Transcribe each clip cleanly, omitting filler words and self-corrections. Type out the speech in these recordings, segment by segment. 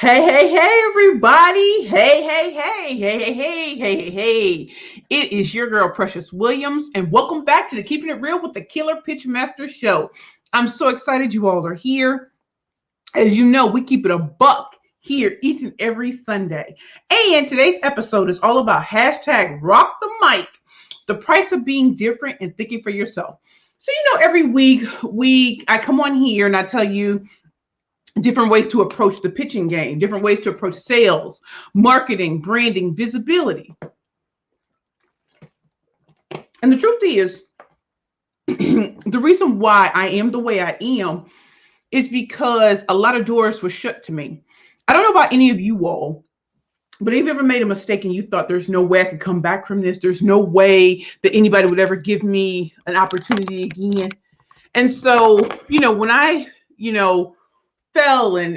Hey, everybody. Hey. It is your girl, Precious Williams, and welcome back to the Keeping It Real with the Killer Pitch Master Show. I'm so excited you all are here. As you know, we keep it a buck here each and every Sunday. And today's episode is all about hashtag rock the mic, the price of being different and thinking for yourself. So, every week I come on here and I tell you different ways to approach the pitching game, different ways to approach sales, marketing, branding, visibility. And the truth is, the reason why I am the way I am is because a lot of doors were shut to me. I don't know about any of you all, but if you ever made a mistake and you thought there's no way I could come back from this, there's no way that anybody would ever give me an opportunity again. And so, when I, fell and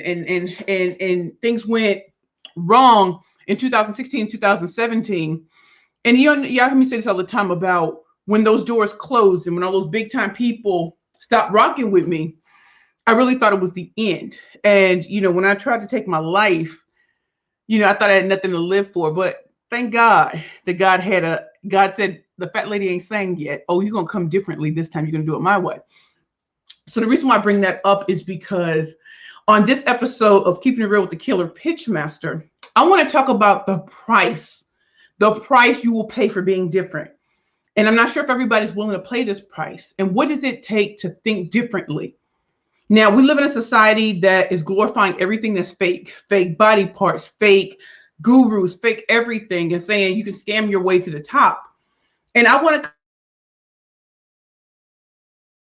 things went wrong in 2016, 2017. And y'all hear me say this all the time about when those doors closed and when all those big time people stopped rocking with me, I really thought it was the end. And, when I tried to take my life, I thought I had nothing to live for. But thank God that God said, the fat lady ain't sang yet. Oh, you're going to come differently this time. You're going to do it my way. So the reason why I bring that up is because on this episode of Keeping It Real with the Killer Pitch Master, I want to talk about the price you will pay for being different. And I'm not sure if everybody's willing to pay this price. And what does it take to think differently? Now, we live in a society that is glorifying everything that's fake body parts, fake gurus, fake everything, and saying you can scam your way to the top. And I want to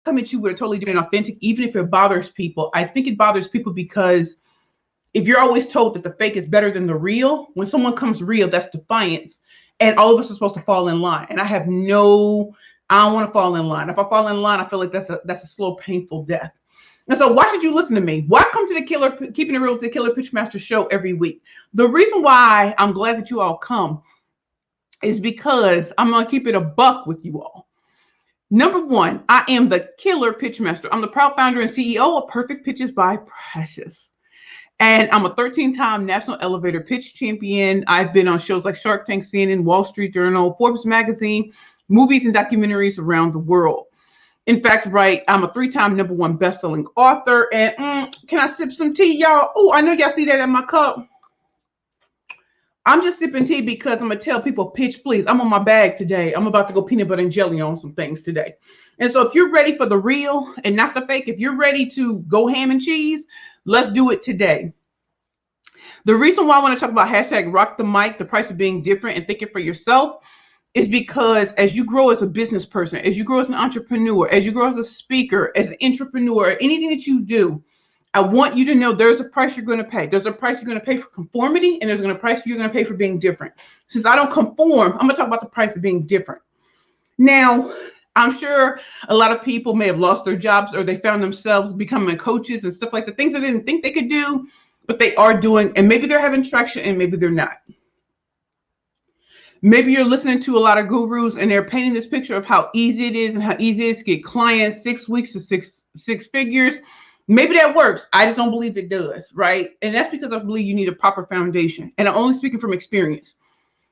come at you with a totally different, authentic, even if it bothers people. I think it bothers people because if you're always told that the fake is better than the real, when someone comes real, that's defiance. And all of us are supposed to fall in line. And I don't want to fall in line. If I fall in line, I feel like that's a slow, painful death. And so why should you listen to me? Why come to the Keeping It Real with the Killer Pitch Master show every week? The reason why I'm glad that you all come is because I'm going to keep it a buck with you all. Number one, I am the Killer Pitch Master. I'm the proud founder and CEO of Perfect Pitches by Precious. And I'm a 13-time national elevator pitch champion. I've been on shows like Shark Tank, CNN, Wall Street Journal, Forbes magazine, movies and documentaries around the world. In fact, I'm a 3-time #1 best-selling author. And can I sip some tea, y'all? Oh, I know y'all see that in my cup. I'm just sipping tea because I'm going to tell people, pitch, please. I'm on my bag today. I'm about to go peanut butter and jelly on some things today. And so if you're ready for the real and not the fake, if you're ready to go ham and cheese, let's do it today. The reason why I want to talk about hashtag rock the mic, the price of being different and thinking for yourself, is because as you grow as a business person, as you grow as an entrepreneur, as you grow as a speaker, as an entrepreneur, anything that you do, I want you to know there's a price you're going to pay. There's a price you're going to pay for conformity, and there's a price you're going to pay for being different. Since I don't conform, I'm going to talk about the price of being different. Now, I'm sure a lot of people may have lost their jobs or they found themselves becoming coaches and stuff like that, things they didn't think they could do, but they are doing, and maybe they're having traction and maybe they're not. Maybe you're listening to a lot of gurus and they're painting this picture of how easy it is and how easy it is to get clients 6 weeks to six figures. Maybe that works. I just don't believe it does, right? And that's because I believe you need a proper foundation. And I'm only speaking from experience.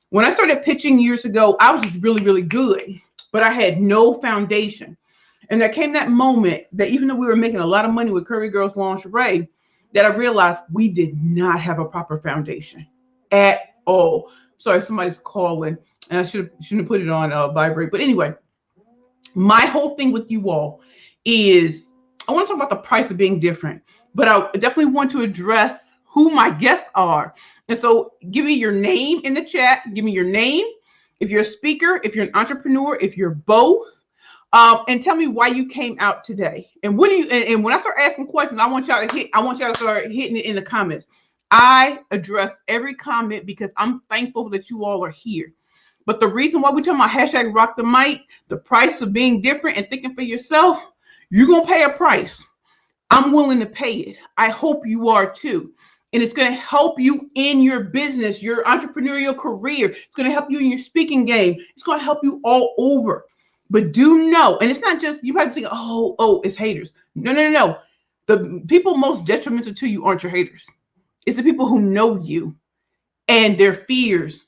When I started pitching years ago, I was just really, really good, but I had no foundation. And there came that moment that even though we were making a lot of money with Curvy Girls Lingerie, that I realized we did not have a proper foundation at all. Sorry, somebody's calling, and I shouldn't have put it on vibrate. But anyway, my whole thing with you all is I want to talk about the price of being different, but I definitely want to address who my guests are. And so give me your name in the chat. Give me your name. If you're a speaker, if you're an entrepreneur, if you're both, and tell me why you came out today. And what do you, and when I start asking questions, I want y'all to start hitting it in the comments. I address every comment because I'm thankful that you all are here. But the reason why we're talking about hashtag rock the mic, the price of being different and thinking for yourself, you're going to pay a price. I'm willing to pay it. I hope you are too. And it's going to help you in your business, your entrepreneurial career. It's going to help you in your speaking game. It's going to help you all over. But do know, and it's not just, you might think, oh, it's haters. No. The people most detrimental to you aren't your haters. It's the people who know you and their fears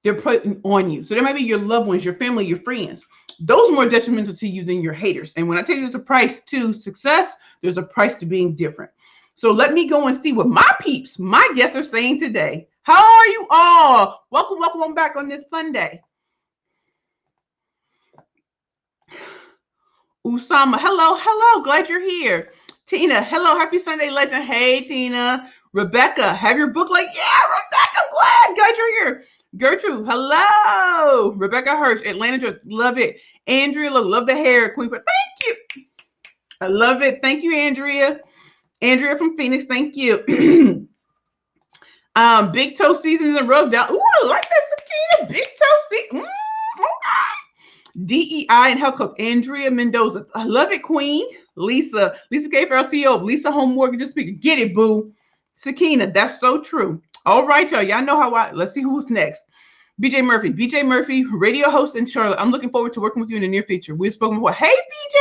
they're putting on you. So there might be your loved ones, your family, your friends. Those are more detrimental to you than your haters. And when I tell you there's a price to success, there's a price to being different. So let me go and see what my peeps, my guests are saying today. How are you all? Welcome, welcome on back on this Sunday. Usama, hello, hello, glad you're here. Tina, hello, happy Sunday, legend. Hey, Tina. Rebecca, have your book like, yeah, Rebecca, I'm glad you're here. Gertrude, hello. Rebecca Hirsch, Atlanta, love it. Andrea, love the hair, Queen. Thank you. I love it. Thank you, Andrea. Andrea from Phoenix, thank you. Big toe season in the road down. Ooh, I like that, Sakina. Big toe season. Okay. DEI and health coach, Andrea Mendoza. I love it, Queen. Lisa K-Farrell, CEO, Lisa Home Mortgage Speaker. Get it, boo. Sakina, that's so true. All right, y'all. Y'all know how let's see who's next. BJ Murphy, radio host in Charlotte. I'm looking forward to working with you in the near future. We've spoken before. Hey, BJ.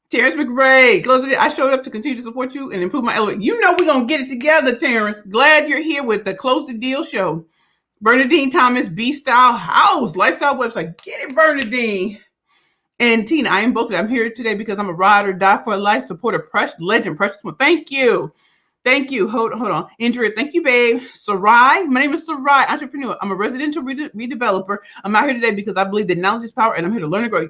Terrence McRae, I showed up to continue to support you and improve my elevation. You know we're going to get it together, Terrence. Glad you're here with the Close the Deal show. Bernadine Thomas, B-Style House, lifestyle website. Get it, Bernadine. And Tina, I am both of them. I'm here today because I'm a ride or die for a life supporter, legend, precious one. Thank you. Thank you. Hold on. Andrea, thank you, babe. Sarai, my name is Sarai, entrepreneur. I'm a residential redeveloper. I'm out here today because I believe that knowledge is power and I'm here to learn and grow.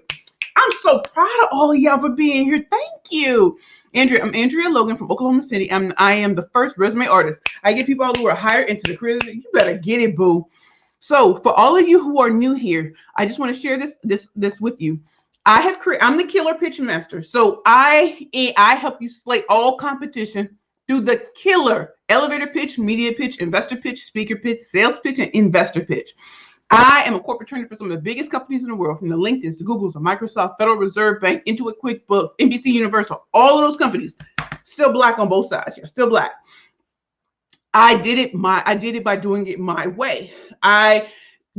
I'm so proud of all of y'all for being here. Thank you. Andrea, I'm Andrea Logan from Oklahoma City. I am the first resume artist. I get people who are hired into the career. You better get it, boo. So for all of you who are new here, I just want to share this with you. I'm the killer pitch master. So I help you slay all competition through the killer elevator pitch, media pitch, investor pitch, speaker pitch, sales pitch, and investor pitch. I am a corporate trainer for some of the biggest companies in the world, from the LinkedIn's, the Googles, the Microsoft, Federal Reserve Bank, Intuit, QuickBooks, NBC Universal, all of those companies. Still black on both sides here, still black. I did it by doing it my way. I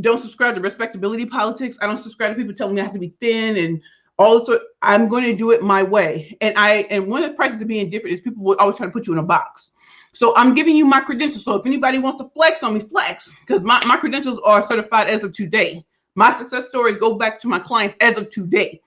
don't subscribe to respectability politics. I don't subscribe to people telling me I have to be thin and all this sort. I'm going to do it my way. And one of the prices of being different is people will always try to put you in a box. So I'm giving you my credentials. So if anybody wants to flex on me, flex, because my credentials are certified as of today. My success stories go back to my clients as of today.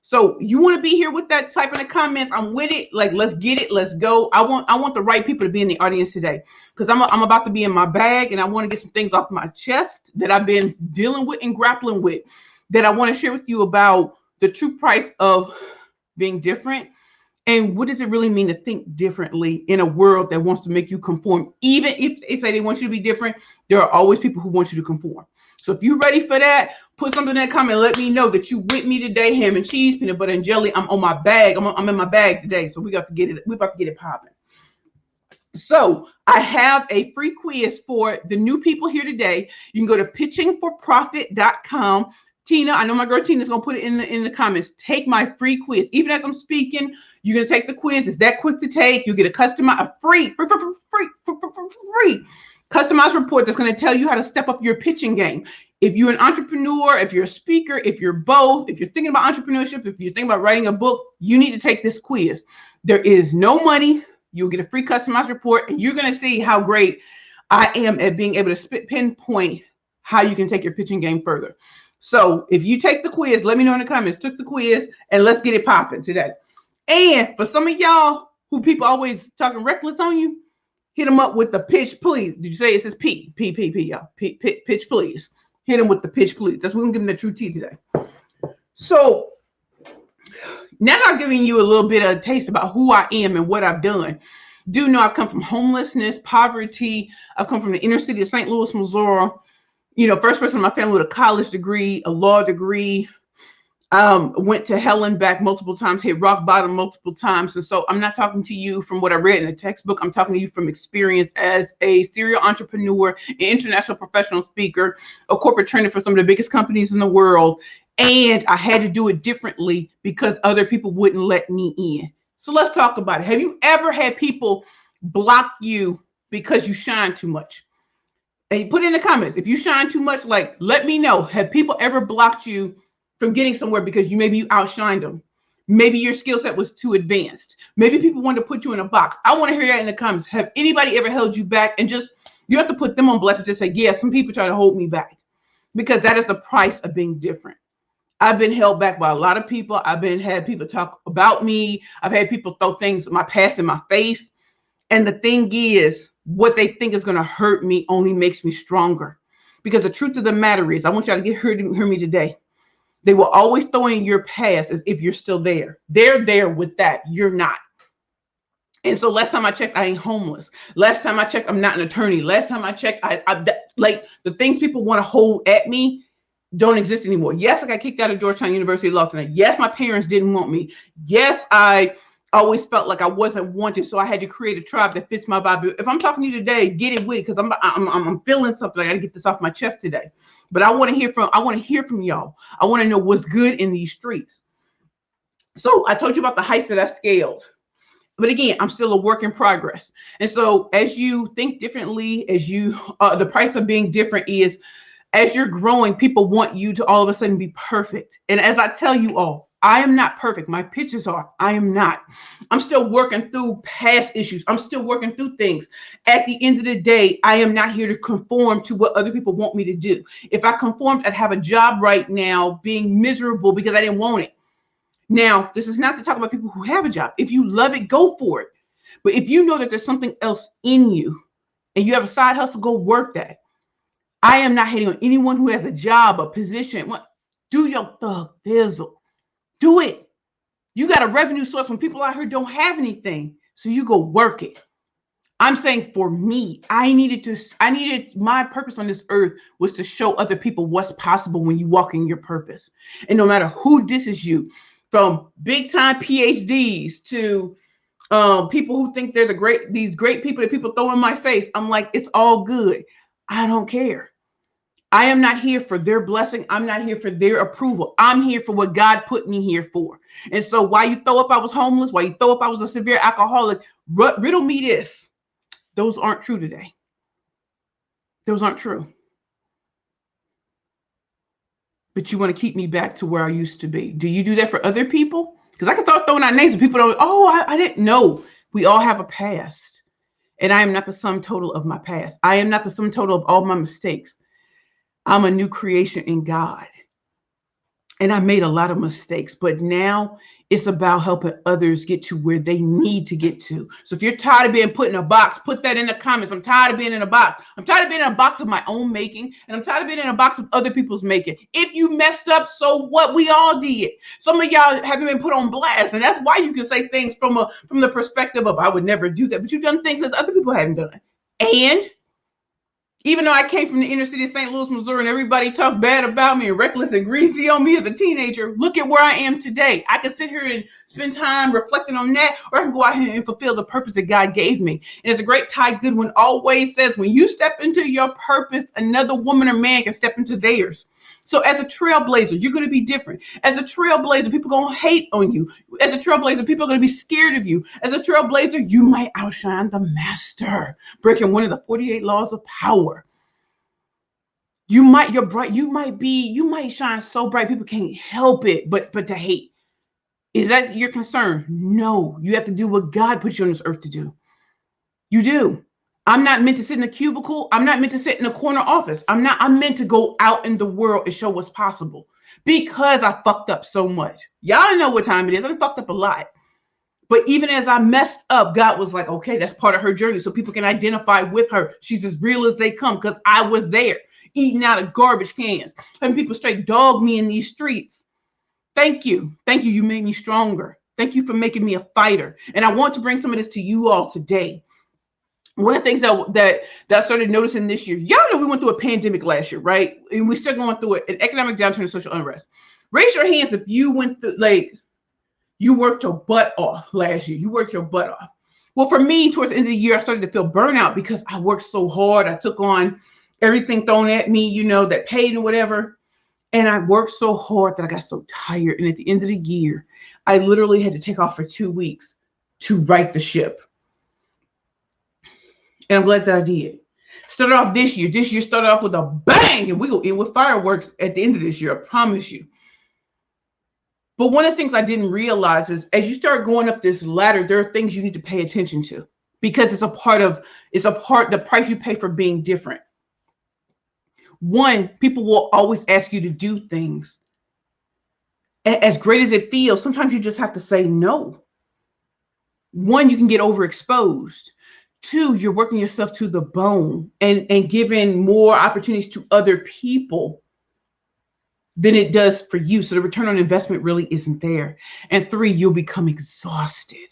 So you want to be here with that, type in the comments. I'm with it. Like, let's get it. Let's go. I want the right people to be in the audience today, because I'm about to be in my bag and I want to get some things off my chest that I've been dealing with and grappling with, that I want to share with you about the true price of being different. And what does it really mean to think differently in a world that wants to make you conform? Even if they say they want you to be different, there are always people who want you to conform. So if you're ready for that, put something in that comment. Let me know that you with me today. Ham and cheese, peanut butter and jelly. I'm on my bag. I'm in my bag today. So we got to get it. We're about to get it popping. So I have a free quiz for the new people here today. You can go to pitchingforprofit.com. Tina, I know my girl Tina's gonna put it in the comments. Take my free quiz. Even as I'm speaking, you're gonna take the quiz. It's that quick to take. You get a free customized report that's gonna tell you how to step up your pitching game. If you're an entrepreneur, if you're a speaker, if you're both, if you're thinking about entrepreneurship, if you're thinking about writing a book, you need to take this quiz. There is no money. You'll get a free customized report, and you're gonna see how great I am at being able to pinpoint how you can take your pitching game further. So if you take the quiz, let me know in the comments. Took the quiz, and let's get it popping today. And for some of y'all who people always talking reckless on you, hit them up with the pitch, please. Did you say it says P, y'all? Pitch, please. Hit them with the pitch, please. That's what we're gonna give them the true tea today. So now that I've given you a little bit of a taste about who I am and what I've done, do know I've come from homelessness, poverty. I've come from the inner city of St. Louis, Missouri. You know, first person in my family with a college degree, a law degree, went to hell and back multiple times, hit rock bottom multiple times. And so I'm not talking to you from what I read in a textbook. I'm talking to you from experience as a serial entrepreneur, an international professional speaker, a corporate trainer for some of the biggest companies in the world. And I had to do it differently because other people wouldn't let me in. So let's talk about it. Have you ever had people block you because you shine too much? And you put it in the comments. If you shine too much, like, let me know. Have people ever blocked you from getting somewhere because maybe you outshined them? Maybe your skill set was too advanced. Maybe people wanted to put you in a box. I want to hear that in the comments. Have anybody ever held you back? And just, you have to put them on blast and just say, yeah, some people try to hold me back, because that is the price of being different. I've been held back by a lot of people. Had people talk about me. I've had people throw things, my past, in my face. And the thing is, what they think is going to hurt me only makes me stronger. Because the truth of the matter is, I want y'all to hear me today. They will always throw in your past as if you're still there. They're there with that. You're not. And so last time I checked, I ain't homeless. Last time I checked, I'm not an attorney. Last time I checked, like the things people want to hold at me don't exist anymore. Yes, I got kicked out of Georgetown University Law Center. Yes, my parents didn't want me. Yes, I always felt like I wasn't wanted, so I had to create a tribe that fits my vibe. If I'm talking to you today, get it with it, because I'm feeling something. I got to get this off my chest today. But I want to hear from y'all. I want to know what's good in these streets. So I told you about the heights that I scaled. But again, I'm still a work in progress. And so as you think differently, as you the price of being different is, as you're growing, people want you to all of a sudden be perfect. And as I tell you all, I am not perfect. My pictures are. I am not. I'm still working through past issues. I'm still working through things. At the end of the day, I am not here to conform to what other people want me to do. If I conformed, I'd have a job right now being miserable because I didn't want it. Now, this is not to talk about people who have a job. If you love it, go for it. But if you know that there's something else in you and you have a side hustle, go work that. I am not hating on anyone who has a job, a position. Do your thug thizzle. Do it. You got a revenue source when people out here don't have anything. So you go work it. I'm saying for me, I needed my purpose on this earth was to show other people what's possible when you walk in your purpose. And no matter who disses you, from big time PhDs to people who think they're these great people that people throw in my face, I'm like, it's all good. I don't care. I am not here for their blessing. I'm not here for their approval. I'm here for what God put me here for. And so why you throw up I was homeless, why you throw up I was a severe alcoholic, riddle me this. Those aren't true today. Those aren't true. But you want to keep me back to where I used to be. Do you do that for other people? Because I can start throwing out names and people don't, I didn't know. We all have a past. And I am not the sum total of my past. I am not the sum total of all my mistakes. I'm a new creation in God. And I made a lot of mistakes, but now it's about helping others get to where they need to get to. So if you're tired of being put in a box, put that in the comments. I'm tired of being in a box. I'm tired of being in a box of my own making, and I'm tired of being in a box of other people's making. If you messed up, so what? We all did. Some of y'all haven't been put on blast, and that's why you can say things from the perspective of I would never do that, but you've done things that other people haven't done. And even though I came from the inner city of St. Louis, Missouri, and everybody talked bad about me and reckless and greasy on me as a teenager, look at where I am today. I can sit here and spend time reflecting on that, or I can go out here and fulfill the purpose that God gave me. And as a great Ty Goodwin always says, when you step into your purpose, another woman or man can step into theirs. So as a trailblazer, you're going to be different. As a trailblazer, people are going to hate on you. As a trailblazer, people are going to be scared of you. As a trailblazer, you might outshine the master, breaking one of the 48 laws of power. You might shine so bright people can't help it but to hate. Is that your concern? No, you have to do what God put you on this earth to do. You do. I'm not meant to sit in a cubicle. I'm not meant to sit in a corner office. I'm meant to go out in the world and show what's possible, because I fucked up so much. Y'all know what time it is. I fucked up a lot. But even as I messed up, God was like, okay, that's part of her journey. So people can identify with her. She's as real as they come, because I was there eating out of garbage cans. Having people straight dog me in these streets. Thank you. Thank you. You made me stronger. Thank you for making me a fighter. And I want to bring some of this to you all today. One of the things that I started noticing this year, y'all know we went through a pandemic last year, right? And we're still going through it, an economic downturn and social unrest. Raise your hands if you went through, you worked your butt off last year. You worked your butt off. Well, for me, towards the end of the year, I started to feel burnout because I worked so hard. I took on everything thrown at me, that paid and whatever. And I worked so hard that I got so tired. And at the end of the year, I literally had to take off for 2 weeks to right the ship. And I'm glad that I did. Started off this year. This year started off with a bang, and we go in with fireworks at the end of this year. I promise you. But one of the things I didn't realize is as you start going up this ladder, there are things you need to pay attention to because the price you pay for being different. One, people will always ask you to do things. As great as it feels, sometimes you just have to say no. One, you can get overexposed. Two, you're working yourself to the bone and giving more opportunities to other people than it does for you. So the return on investment really isn't there. And three, you'll become exhausted.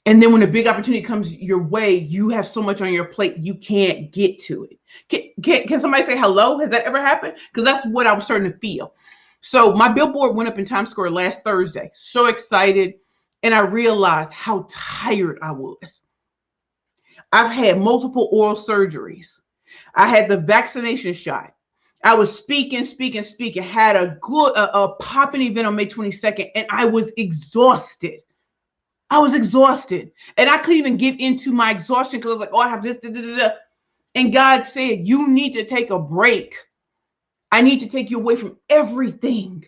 And then when a big opportunity comes your way, you have so much on your plate, you can't get to it. Can somebody say hello? Has that ever happened? Because that's what I was starting to feel. So my billboard went up in Times Square last Thursday. So excited. And I realized how tired I was. I've had multiple oral surgeries. I had the vaccination shot. I was speaking, had a popping event on May 22nd, and I was exhausted. And I couldn't even give into my exhaustion because I was like, oh, I have this, da, da, da, da. And God said, you need to take a break. I need to take you away from everything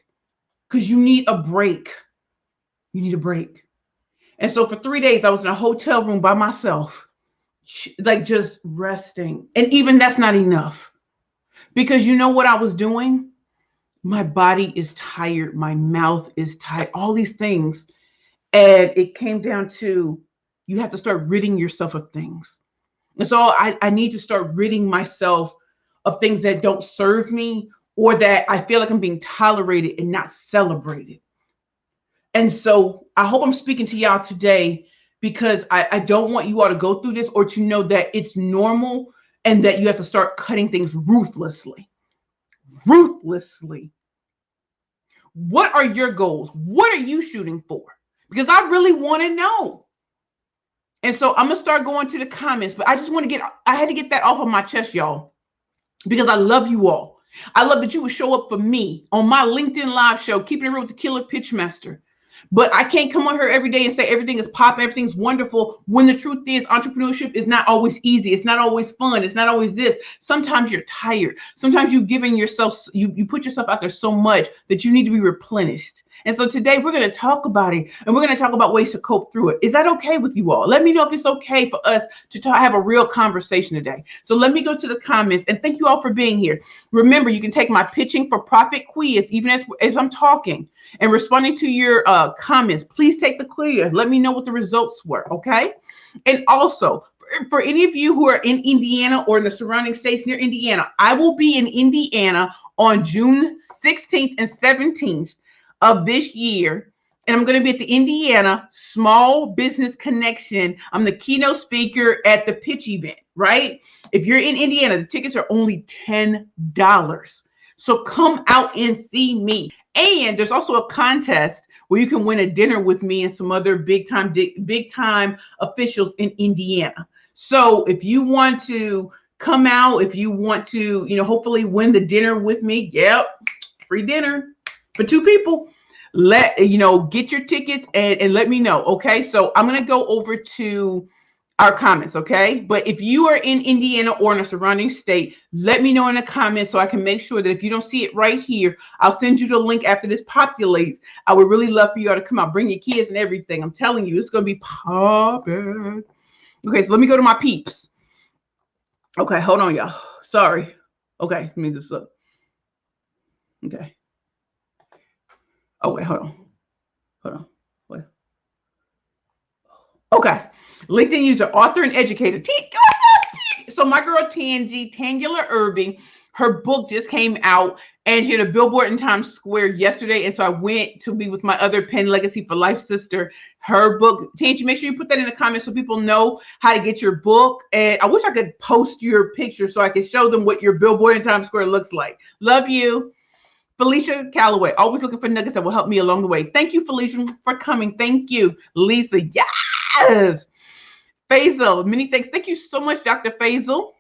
because you need a break. You need a break. And so for 3 days, I was in a hotel room by myself, like just resting. And even that's not enough because you know what I was doing? My body is tired. My mouth is tired, all these things. And it came down to you have to start ridding yourself of things. And so I need to start ridding myself of things that don't serve me or that I feel like I'm being tolerated and not celebrated. And so I hope I'm speaking to y'all today because I don't want you all to go through this or to know that it's normal and that you have to start cutting things ruthlessly. Ruthlessly. What are your goals? What are you shooting for? Because I really want to know. And so I'm going to start going to the comments, but I had to get that off of my chest, y'all, because I love you all. I love that you would show up for me on my LinkedIn live show, Keeping It Real with the Killer Pitchmaster. But I can't come on here every day and say everything is popping, everything's wonderful, when the truth is entrepreneurship is not always easy. It's not always fun. It's not always this. Sometimes you're tired. Sometimes you've given yourself, you put yourself out there so much that you need to be replenished. And so today we're going to talk about it and we're going to talk about ways to cope through it. Is that okay with you all? Let me know if it's okay for us to have a real conversation today. So let me go to the comments and thank you all for being here. Remember, you can take my Pitching for Profit quiz even as I'm talking and responding to your comments. Please take the quiz. Let me know what the results were. Okay. And also, for any of you who are in Indiana or in the surrounding states near Indiana, I will be in Indiana on June 16th and 17th of this year. And I'm going to be at the Indiana Small Business Connection. I'm the keynote speaker at the pitch event, right? If you're in Indiana, the tickets are only $10. So come out and see me. And there's also a contest where you can win a dinner with me and some other big time officials in Indiana. So if you want to come out, if you want to, hopefully win the dinner with me, yep, free dinner for 2 people. Get your tickets and let me know. Okay. So I'm going to go over to our comments. Okay. But if you are in Indiana or in a surrounding state, let me know in the comments so I can make sure that if you don't see it right here, I'll send you the link after this populates. I would really love for you all to come out, bring your kids and everything. I'm telling you, it's going to be popping. Okay. So let me go to my peeps. Okay. Hold on, y'all. Sorry. Okay. Let me just look. Okay. Oh, wait, hold on. Wait. Okay. LinkedIn user, author, and educator. So my girl Tangela Irving, her book just came out and she had a billboard in Times Square yesterday. And so I went to be with my other Pen Legacy for Life sister. Her book, Tangie, make sure you put that in the comments so people know how to get your book. And I wish I could post your picture so I could show them what your billboard in Times Square looks like. Love you. Felicia Calloway, always looking for nuggets that will help me along the way. Thank you, Felicia, for coming. Thank you, Lisa. Yes. Faisal, many thanks. Thank you so much, Dr. Faisal.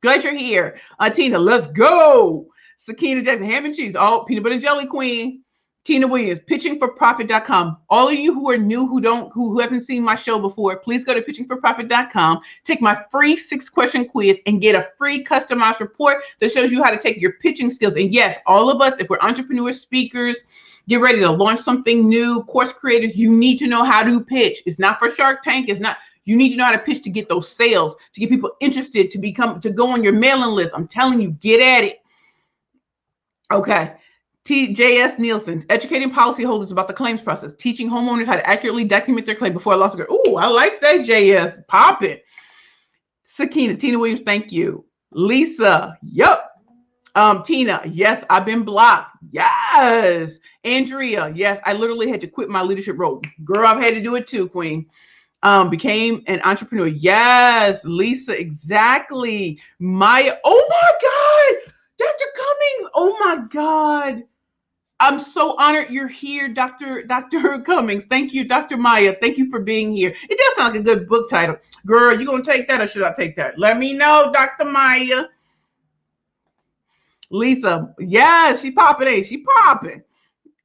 Glad you're here. Tina, let's go. Sakina Jackson, ham and cheese. Oh, peanut butter and jelly queen. Tina Williams, pitchingforprofit.com. All of you who are new, who haven't seen my show before, please go to pitchingforprofit.com, take my free 6-question quiz and get a free customized report that shows you how to take your pitching skills. And yes, all of us, if we're entrepreneurs, speakers, get ready to launch something new. Course creators, you need to know how to pitch. It's not for Shark Tank. It's not. You need to know how to pitch to get those sales, to get people interested, to go on your mailing list. I'm telling you, get at it. Okay. TJS Nielsen, educating policyholders about the claims process, teaching homeowners how to accurately document their claim before a lawsuit. Oh, I like that, JS. Pop it. Sakina, Tina Williams, thank you. Lisa, yep. Tina, yes, I've been blocked. Yes. Andrea, yes, I literally had to quit my leadership role. Girl, I've had to do it too, Queen. Became an entrepreneur. Yes, Lisa, exactly. Maya, oh my God, Dr. Cummings, oh my God. I'm so honored you're here, Dr. Cummings. Thank you, Dr. Maya. Thank you for being here. It does sound like a good book title. Girl, you gonna take that or should I take that? Let me know, Dr. Maya. Lisa, yes, she popping, she popping.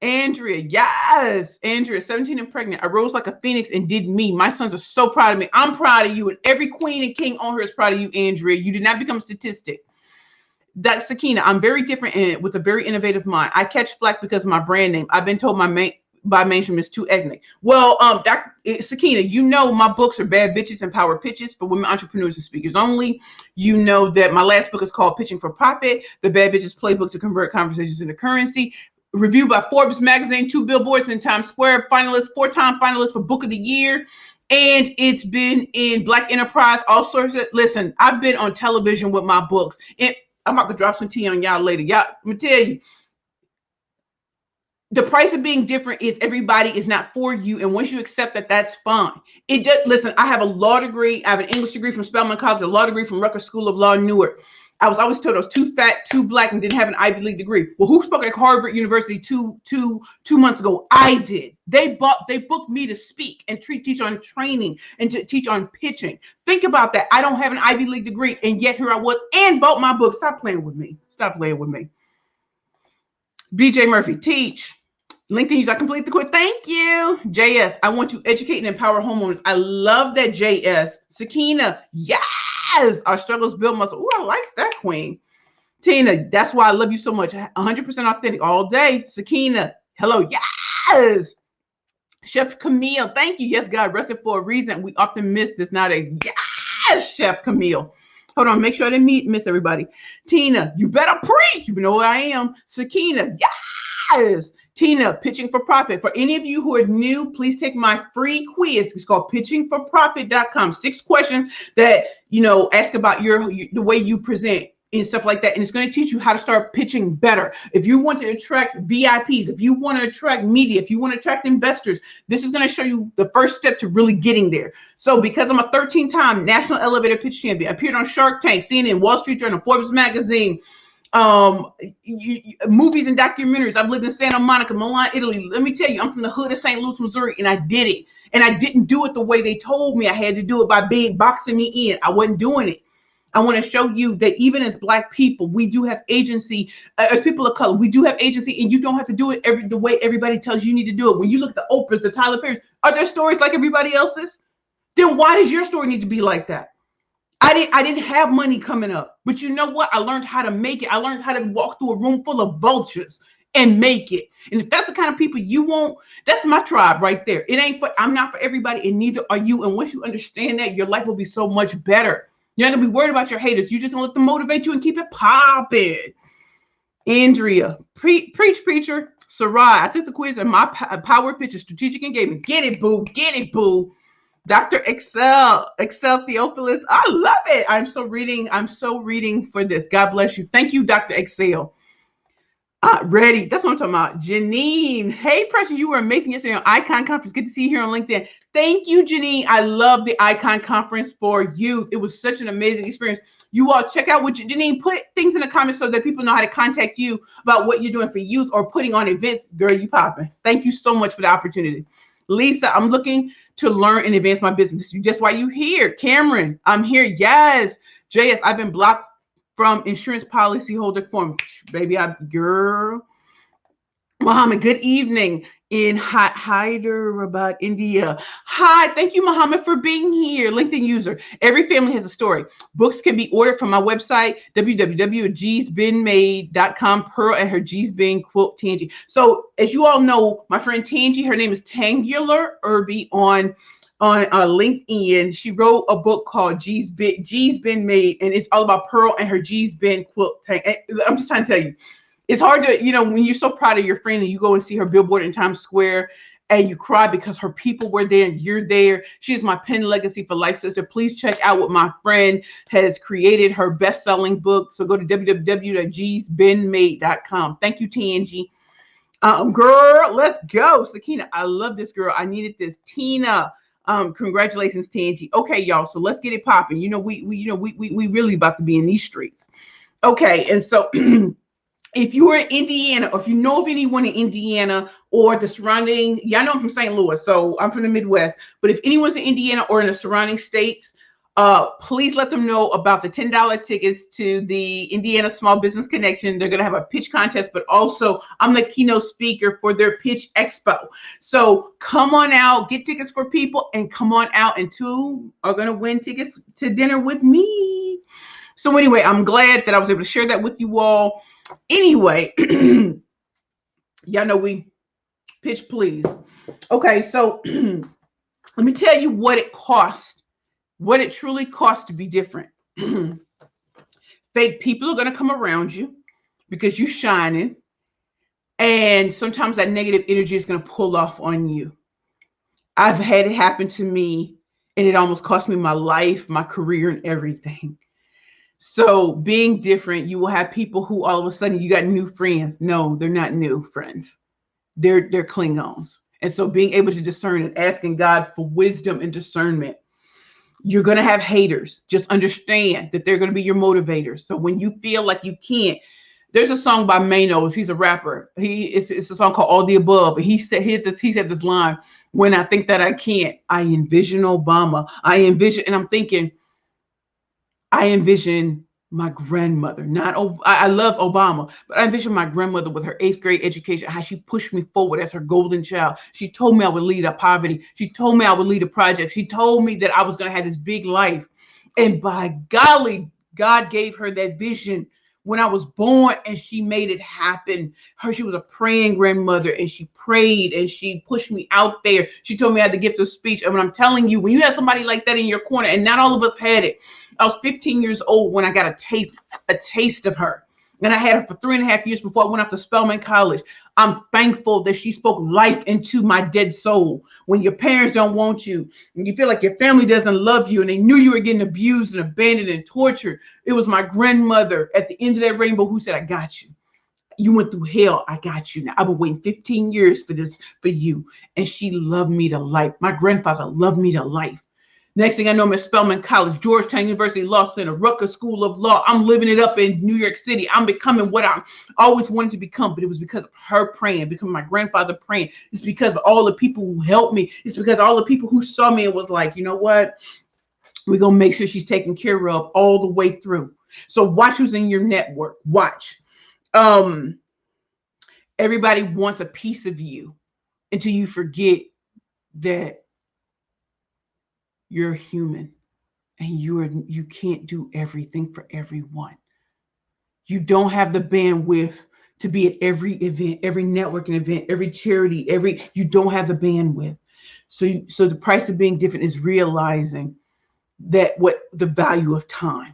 Andrea, yes. Andrea, 17 and pregnant. I rose like a phoenix and did me. My sons are so proud of me. I'm proud of you. And every queen and king on her is proud of you, Andrea. You did not become a statistic. That's Sakina. I'm very different and with a very innovative mind. I catch flack because of my brand name. I've been told by mainstream is too ethnic. Well, Sakina, you know my books are Bad Bitches and Power Pitches for women entrepreneurs and speakers only. You know that my last book is called Pitching for Profit, the Bad Bitches Playbook to Convert Conversations into Currency. Reviewed by Forbes magazine, 2 billboards in Times Square, finalist, 4-time finalist for Book of the Year. And it's been in Black Enterprise, all sorts of, listen, I've been on television with my books. And I'm about to drop some tea on y'all later. Y'all, let me tell you, the price of being different is everybody is not for you. And once you accept that, that's fine. It does. Listen, I have a law degree. I have an English degree from Spelman College, a law degree from Rutgers School of Law, Newark. I was always told I was too fat, too Black, and didn't have an Ivy League degree. Well, who spoke at Harvard University two months ago? I did. They booked me to speak and teach on training and to teach on pitching. Think about that. I don't have an Ivy League degree, and yet here I was and bought my book. Stop playing with me. Stop playing with me. BJ Murphy, teach. LinkedIn user, I complete the quiz. Thank you. JS, I want to educate and empower homeowners. I love that, JS. Sakina, yes. Our struggles build muscle. Ooh, I like that, Queen. Tina, that's why I love you so much. 100% authentic all day. Sakina, hello, yes. Chef Camille, thank you. Yes, God rested for a reason. We often miss this nowadays. Yes, Chef Camille. Hold on, make sure I didn't miss everybody. Tina, you better preach. You know who I am. Sakina, yes. Tina, Pitching for Profit. For any of you who are new, please take my free quiz. It's called pitchingforprofit.com. 6 questions that, ask about the way you present and stuff like that. And it's going to teach you how to start pitching better. If you want to attract VIPs, if you want to attract media, if you want to attract investors, this is going to show you the first step to really getting there. So because I'm a 13-time national elevator pitch champion, I appeared on Shark Tank, CNN, Wall Street Journal, Forbes magazine, movies and documentaries. I've lived in Santa Monica, Milan, Italy. Let me tell you, I'm from the hood of St. Louis, Missouri, and I did it. And I didn't do it the way they told me I had to do it by big boxing me in. I wasn't doing it. I want to show you that even as Black people, we do have agency. As people of color, we do have agency, and you don't have to do it the way everybody tells you need to do it. When you look at the Oprahs, the Tyler Perrys, are their stories like everybody else's? Then why does your story need to be like that? I didn't have money coming up, but you know what? I learned how to make it. I learned how to walk through a room full of vultures and make it. And if that's the kind of people you want, that's my tribe right there. I'm not for everybody, and neither are you. And once you understand that, your life will be so much better. You're not gonna be worried about your haters. You just gonna let them motivate you and keep it popping. Andrea, preach, preacher. Sarai, I took the quiz and my power pitch is strategic engagement. Get it, boo. Get it, boo. Dr. Excel Theophilus. I love it. I'm so reading for this. God bless you. Thank you, Dr. Excel. Ready. That's what I'm talking about. Janine. Hey, Precious, you were amazing yesterday on Icon Conference. Good to see you here on LinkedIn. Thank you, Janine. I love the Icon Conference for youth. It was such an amazing experience. You all check out what Janine, put things in the comments so that people know how to contact you about what you're doing for youth or putting on events. Girl, you popping. Thank you so much for the opportunity. Lisa, I'm looking to learn and advance my business. That's why you here. Cameron, I'm here. Yes. JS, I've been blocked from insurance policyholder form. Baby, girl. Muhammad, good evening. in Hyderabad, India. Hi, thank you, Muhammad, for being here. LinkedIn user. Every family has a story. Books can be ordered from my website, www.gsbeenmade.com. Pearl and her G's Been quote Tangi. So, as you all know, my friend Tangi, her name is Tangular Irby on LinkedIn. She wrote a book called G's Been Made, and it's all about Pearl and her G's Been quilt. I'm just trying to tell you, it's hard to, when you're so proud of your friend and you go and see her billboard in Times Square and you cry because her people were there and you're there. She is my pen legacy for life, sister. Please check out what my friend has created, her best-selling book. So go to www.gsbeenmade.com. Thank you, Tangi. Girl, let's go. Sakina, I love this, girl. I needed this. Tina, congratulations, Tangi. Okay, y'all. So let's get it popping. We really about to be in these streets. Okay, and so if you are in Indiana, or if you know of anyone in Indiana or the surrounding, I know I'm from St. Louis, so I'm from the Midwest. But if anyone's in Indiana or in the surrounding states, please let them know about the $10 tickets to the Indiana Small Business Connection. They're going to have a pitch contest, but also I'm the keynote speaker for their pitch expo. So come on out, get tickets for people, and come on out, and 2 are going to win tickets to dinner with me. So anyway, I'm glad that I was able to share that with you all. Anyway, y'all know we pitch please. Okay, so let me tell you what it costs, what it truly costs to be different. Fake people are going to come around you because you're shining, and sometimes that negative energy is going to pull off on you. I've had it happen to me, and it almost cost me my life, my career, and everything. So being different, you will have people who all of a sudden you got new friends. No, they're not new friends. They're Klingons. And so being able to discern and asking God for wisdom and discernment. You're going to have haters. Just understand that they're going to be your motivators. So when you feel like you can't, there's a song by Manos. He's a rapper. It's a song called All the Above. And he said this line, when I think that I can't, I envision Obama. And I'm thinking, I envision my grandmother. I love Obama, but I envision my grandmother with her 8th grade education, how she pushed me forward as her golden child. She told me I would lead a poverty. She told me I would lead a project. She told me that I was going to have this big life. And by golly, God gave her that vision when I was born, and she made it happen. She was a praying grandmother, and she prayed and she pushed me out there. She told me I had the gift of speech. And when I'm telling you, when you have somebody like that in your corner, and not all of us had it. I was 15 years old when I got a taste of her. And I had her for 3.5 years before I went off to Spelman College. I'm thankful that she spoke life into my dead soul. When your parents don't want you, and you feel like your family doesn't love you, and they knew you were getting abused and abandoned and tortured, it was my grandmother at the end of that rainbow who said, I got you. You went through hell. I got you. Now I've been waiting 15 years for you. And she loved me to life. My grandfather loved me to life. Next thing I know, I'm at Spelman College, Georgetown University Law Center, Rutgers School of Law. I'm living it up in New York City. I'm becoming what I always wanted to become, but it was because of her praying, because my grandfather praying. It's because of all the people who helped me. It's because of all the people who saw me and was like, you know what? We're going to make sure she's taken care of all the way through. So watch who's in your network. Watch. Everybody wants a piece of you until you forget that you're human, and you can't do everything for everyone. You don't have the bandwidth to be at every event, every networking event, every charity, you don't have the bandwidth. So the price of being different is realizing that what the value of time.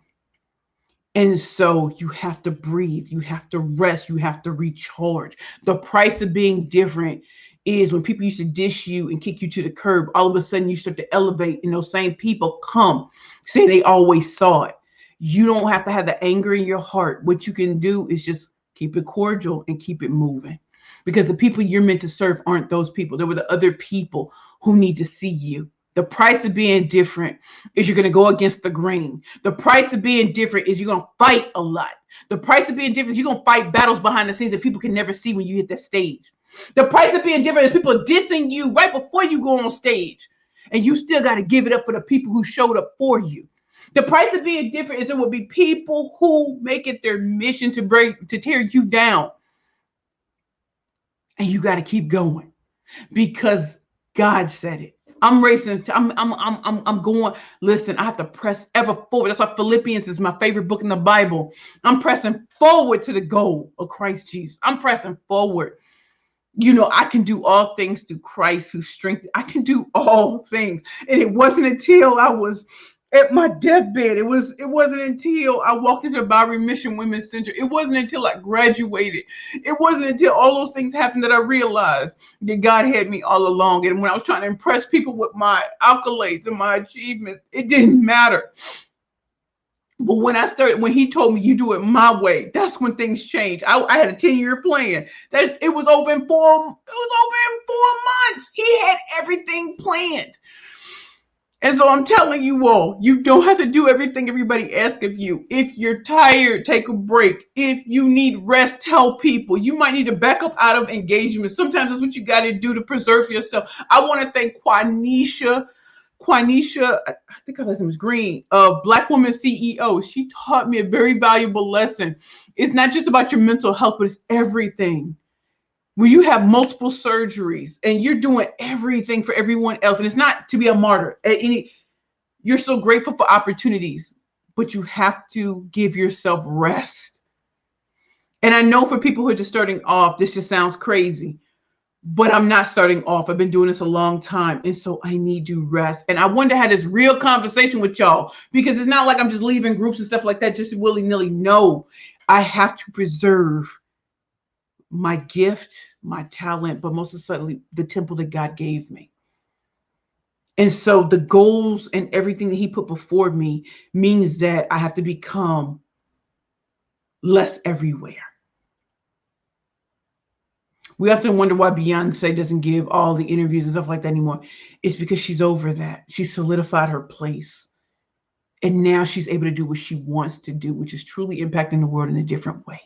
And so you have to breathe, you have to rest, you have to recharge. The price of being different is when people used to dish you and kick you to the curb, all of a sudden you start to elevate, and those same people come saying they always saw it. You don't have to have the anger in your heart. What you can do is just keep it cordial and keep it moving, because the people you're meant to serve aren't those people. There were the other people who need to see you. The price of being different is you're going to go against the grain. The price of being different is you're going to fight a lot. The price of being different is you're going to fight battles behind the scenes that people can never see when you hit that stage. The price of being different is people dissing you right before you go on stage, and you still got to give it up for the people who showed up for you. The price of being different is there will be people who make it their mission to tear you down, and you got to keep going. because God said it. I'm racing. I'm going. Listen, I have to press ever forward. That's why Philippians is my favorite book in the Bible. I'm pressing forward to the goal of Christ Jesus. I'm pressing forward. I can do all things through Christ who strengthens. I can do all things. And it wasn't until I was at my deathbed. It wasn't until I walked into the Bowery Mission Women's Center. It wasn't until I graduated. It wasn't until all those things happened that I realized that God had me all along. And when I was trying to impress people with my accolades and my achievements, it didn't matter. But when he told me you do it my way, that's when things changed. I had a 10-year plan. That it was over in 4 months. He had everything planned. And so I'm telling you all, you don't have to do everything everybody asks of you. If you're tired, take a break. If you need rest, tell people. You might need to back up out of engagement. Sometimes that's what you got to do to preserve yourself. I want to thank Quanisha, I think her last name was Green, of Black Woman CEO. She taught me a very valuable lesson. It's not just about your mental health, but it's everything. When you have multiple surgeries and you're doing everything for everyone else, and it's not to be a martyr. You're so grateful for opportunities, but you have to give yourself rest. And I know for people who are just starting off, this just sounds crazy. But I'm not starting off. I've been doing this a long time. And so I need to rest. And I wanted to have this real conversation with y'all because it's not like I'm just leaving groups and stuff like that just willy-nilly. No, I have to preserve my gift, my talent, but most certainly the temple that God gave me. And so the goals and everything that he put before me means that I have to become less everywhere. We often wonder why Beyonce doesn't give all the interviews and stuff like that anymore. It's because she's over that. She solidified her place. And now she's able to do what she wants to do, which is truly impacting the world in a different way.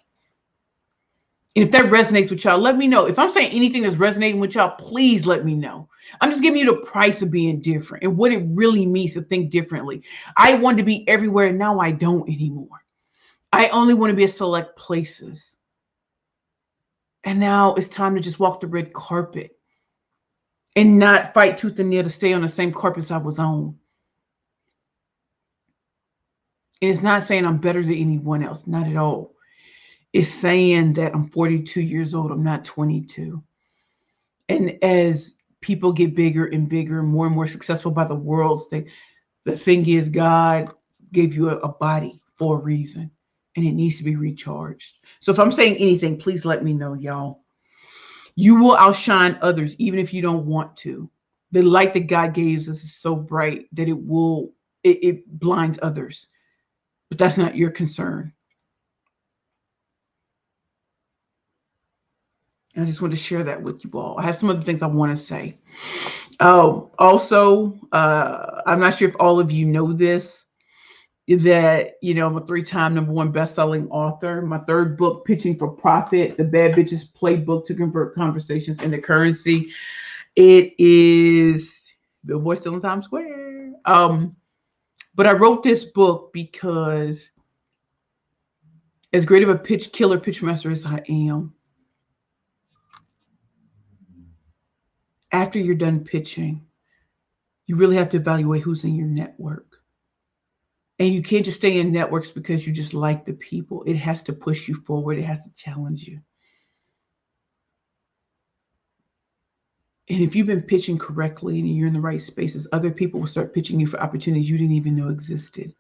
And if that resonates with y'all, let me know. If I'm saying anything that's resonating with y'all, please let me know. I'm just giving you the price of being different and what it really means to think differently. I wanted to be everywhere. And now I don't anymore. I only want to be at select places. And now it's time to just walk the red carpet and not fight tooth and nail to stay on the same carpets I was on. And it's not saying I'm better than anyone else, not at all. It's saying that I'm 42 years old, I'm not 22. And as people get bigger and bigger, more and more successful by the world, the thing is God gave you a body for a reason. And it needs to be recharged. So if I'm saying anything, please let me know, y'all. You will outshine others, even if you don't want to. The light that God gave us is so bright that it blinds others. But that's not your concern. I just want to share that with you all. I have some other things I want to say. Also, I'm not sure if all of you know this, that, I'm a 3-time #1 best-selling author. My 3rd book, Pitching for Profit, The Bad Bitches Playbook to Convert Conversations into Currency. It is Billboard still in Times Square. But I wrote this book because as great of a killer pitch master as I am, after you're done pitching, you really have to evaluate who's in your network. And you can't just stay in networks because you just like the people. It has to push you forward. It has to challenge you. And if you've been pitching correctly and you're in the right spaces, other people will start pitching you for opportunities you didn't even know existed.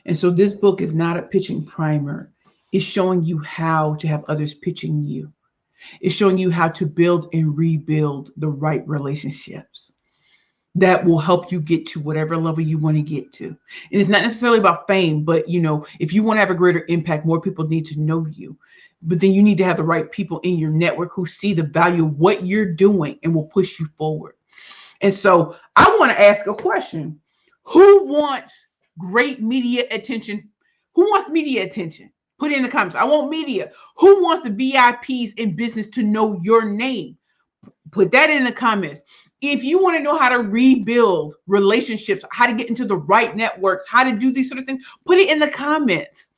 And so this book is not a pitching primer. It's showing you how to have others pitching you. It's showing you how to build and rebuild the right relationships that will help you get to whatever level you want to get to. And it's not necessarily about fame, but if you want to have a greater impact, more people need to know you. But then you need to have the right people in your network who see the value of what you're doing and will push you forward. And so I want to ask a question. Who wants great media attention? Who wants media attention? Put it in the comments. I want media. Who wants the VIPs in business to know your name? Put that in the comments. If you want to know how to rebuild relationships, how to get into the right networks, how to do these sort of things, put it in the comments.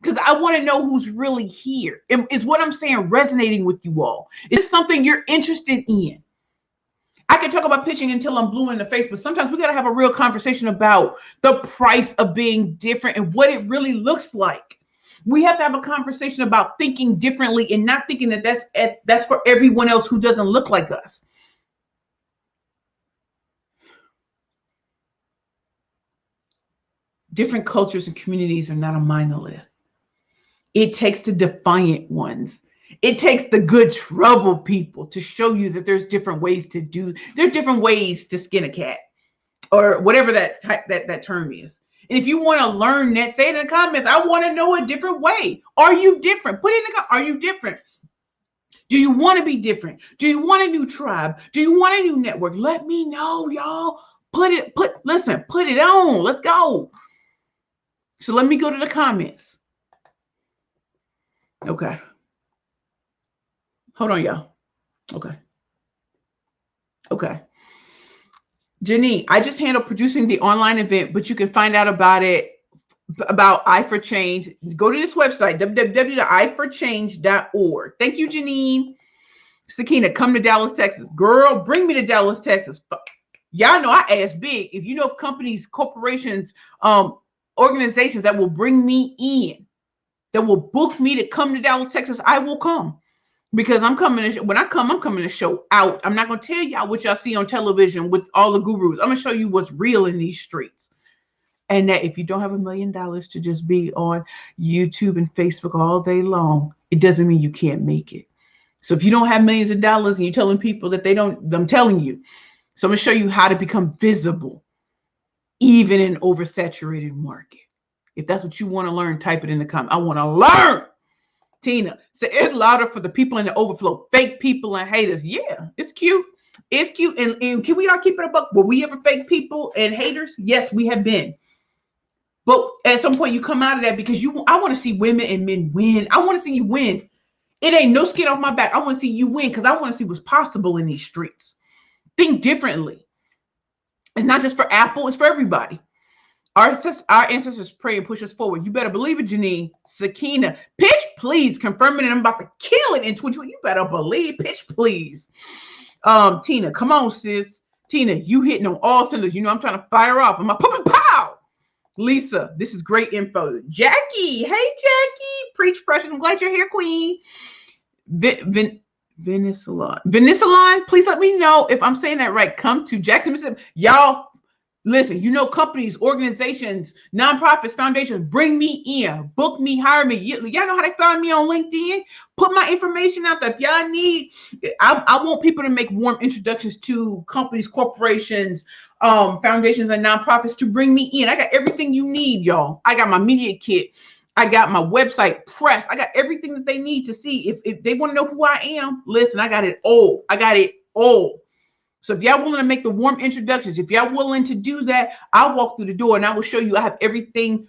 Because I want to know who's really here. Is what I'm saying resonating with you all? Is it something you're interested in? I can talk about pitching until I'm blue in the face, but sometimes we got to have a real conversation about the price of being different and what it really looks like. We have to have a conversation about thinking differently and not thinking that that's for everyone else who doesn't look like us. Different cultures and communities are not a monolith. It takes the defiant ones. It takes the good trouble people to show you that there's different ways to do. There are different ways to skin a cat, or whatever that term is. And if you want to learn that, say it in the comments. I want to know a different way. Are you different? Put it in the comments. Are you different? Do you want to be different? Do you want a new tribe? Do you want a new network? Let me know, y'all. Listen, put it on. Let's go. So let me go to the comments. Okay. Hold on, y'all. Okay. Janine, I just handle producing the online event, but you can find out about I for Change. Go to this website, www.iforchange.org. Thank you, Janine. Sakina, come to Dallas, Texas. Girl, bring me to Dallas, Texas. Y'all know I ask big. If you know of companies, corporations, organizations that will bring me in, that will book me to come to Dallas, Texas, I will come. Because I'm coming when I come, I'm coming to show out. I'm not going to tell y'all what y'all see on television with all the gurus. I'm going to show you what's real in these streets. And that if you don't have $1 million to just be on YouTube and Facebook all day long, it doesn't mean you can't make it. So if you don't have millions of dollars and you're telling people that they don't, I'm telling you. So I'm going to show you how to become visible, even in an oversaturated market. If that's what you want to learn, type it in the comment. I want to learn. Tina, say it's louder for the people in the overflow, fake people and haters. Yeah, it's cute. It's cute. And can we all keep it a buck? Were we ever fake people and haters? Yes, we have been. But at some point you come out of that because I want to see women and men win. I want to see you win. It ain't no skin off my back. I want to see you win because I want to see what's possible in these streets. Think differently. It's not just for Apple, it's for everybody. Our ancestors pray and push us forward. You better believe it, Janine. Sakina, pitch please. Confirming that I'm about to kill it in 2020. You better believe. Pitch please. Tina, come on, sis. Tina, you hitting on all cylinders. You know I'm trying to fire off. I'm like, pow. Lisa, this is great info. Jackie, hey Jackie. Preach precious. I'm glad you're here, Queen. Venisalon, please let me know if I'm saying that right. Come to Jackson, Mississippi. Y'all, listen, you know, companies, organizations, nonprofits, foundations, bring me in, book me, hire me. Y'all know how they find me on LinkedIn? Put my information out there. If y'all need, I want people to make warm introductions to companies, corporations, foundations, and nonprofits to bring me in. I got everything you need, y'all. I got my media kit. I got my website press. I got everything that they need to see. If they want to know who I am, listen, I got it all. So if y'all willing to make the warm introductions, if y'all willing to do that, I'll walk through the door and I will show you I have everything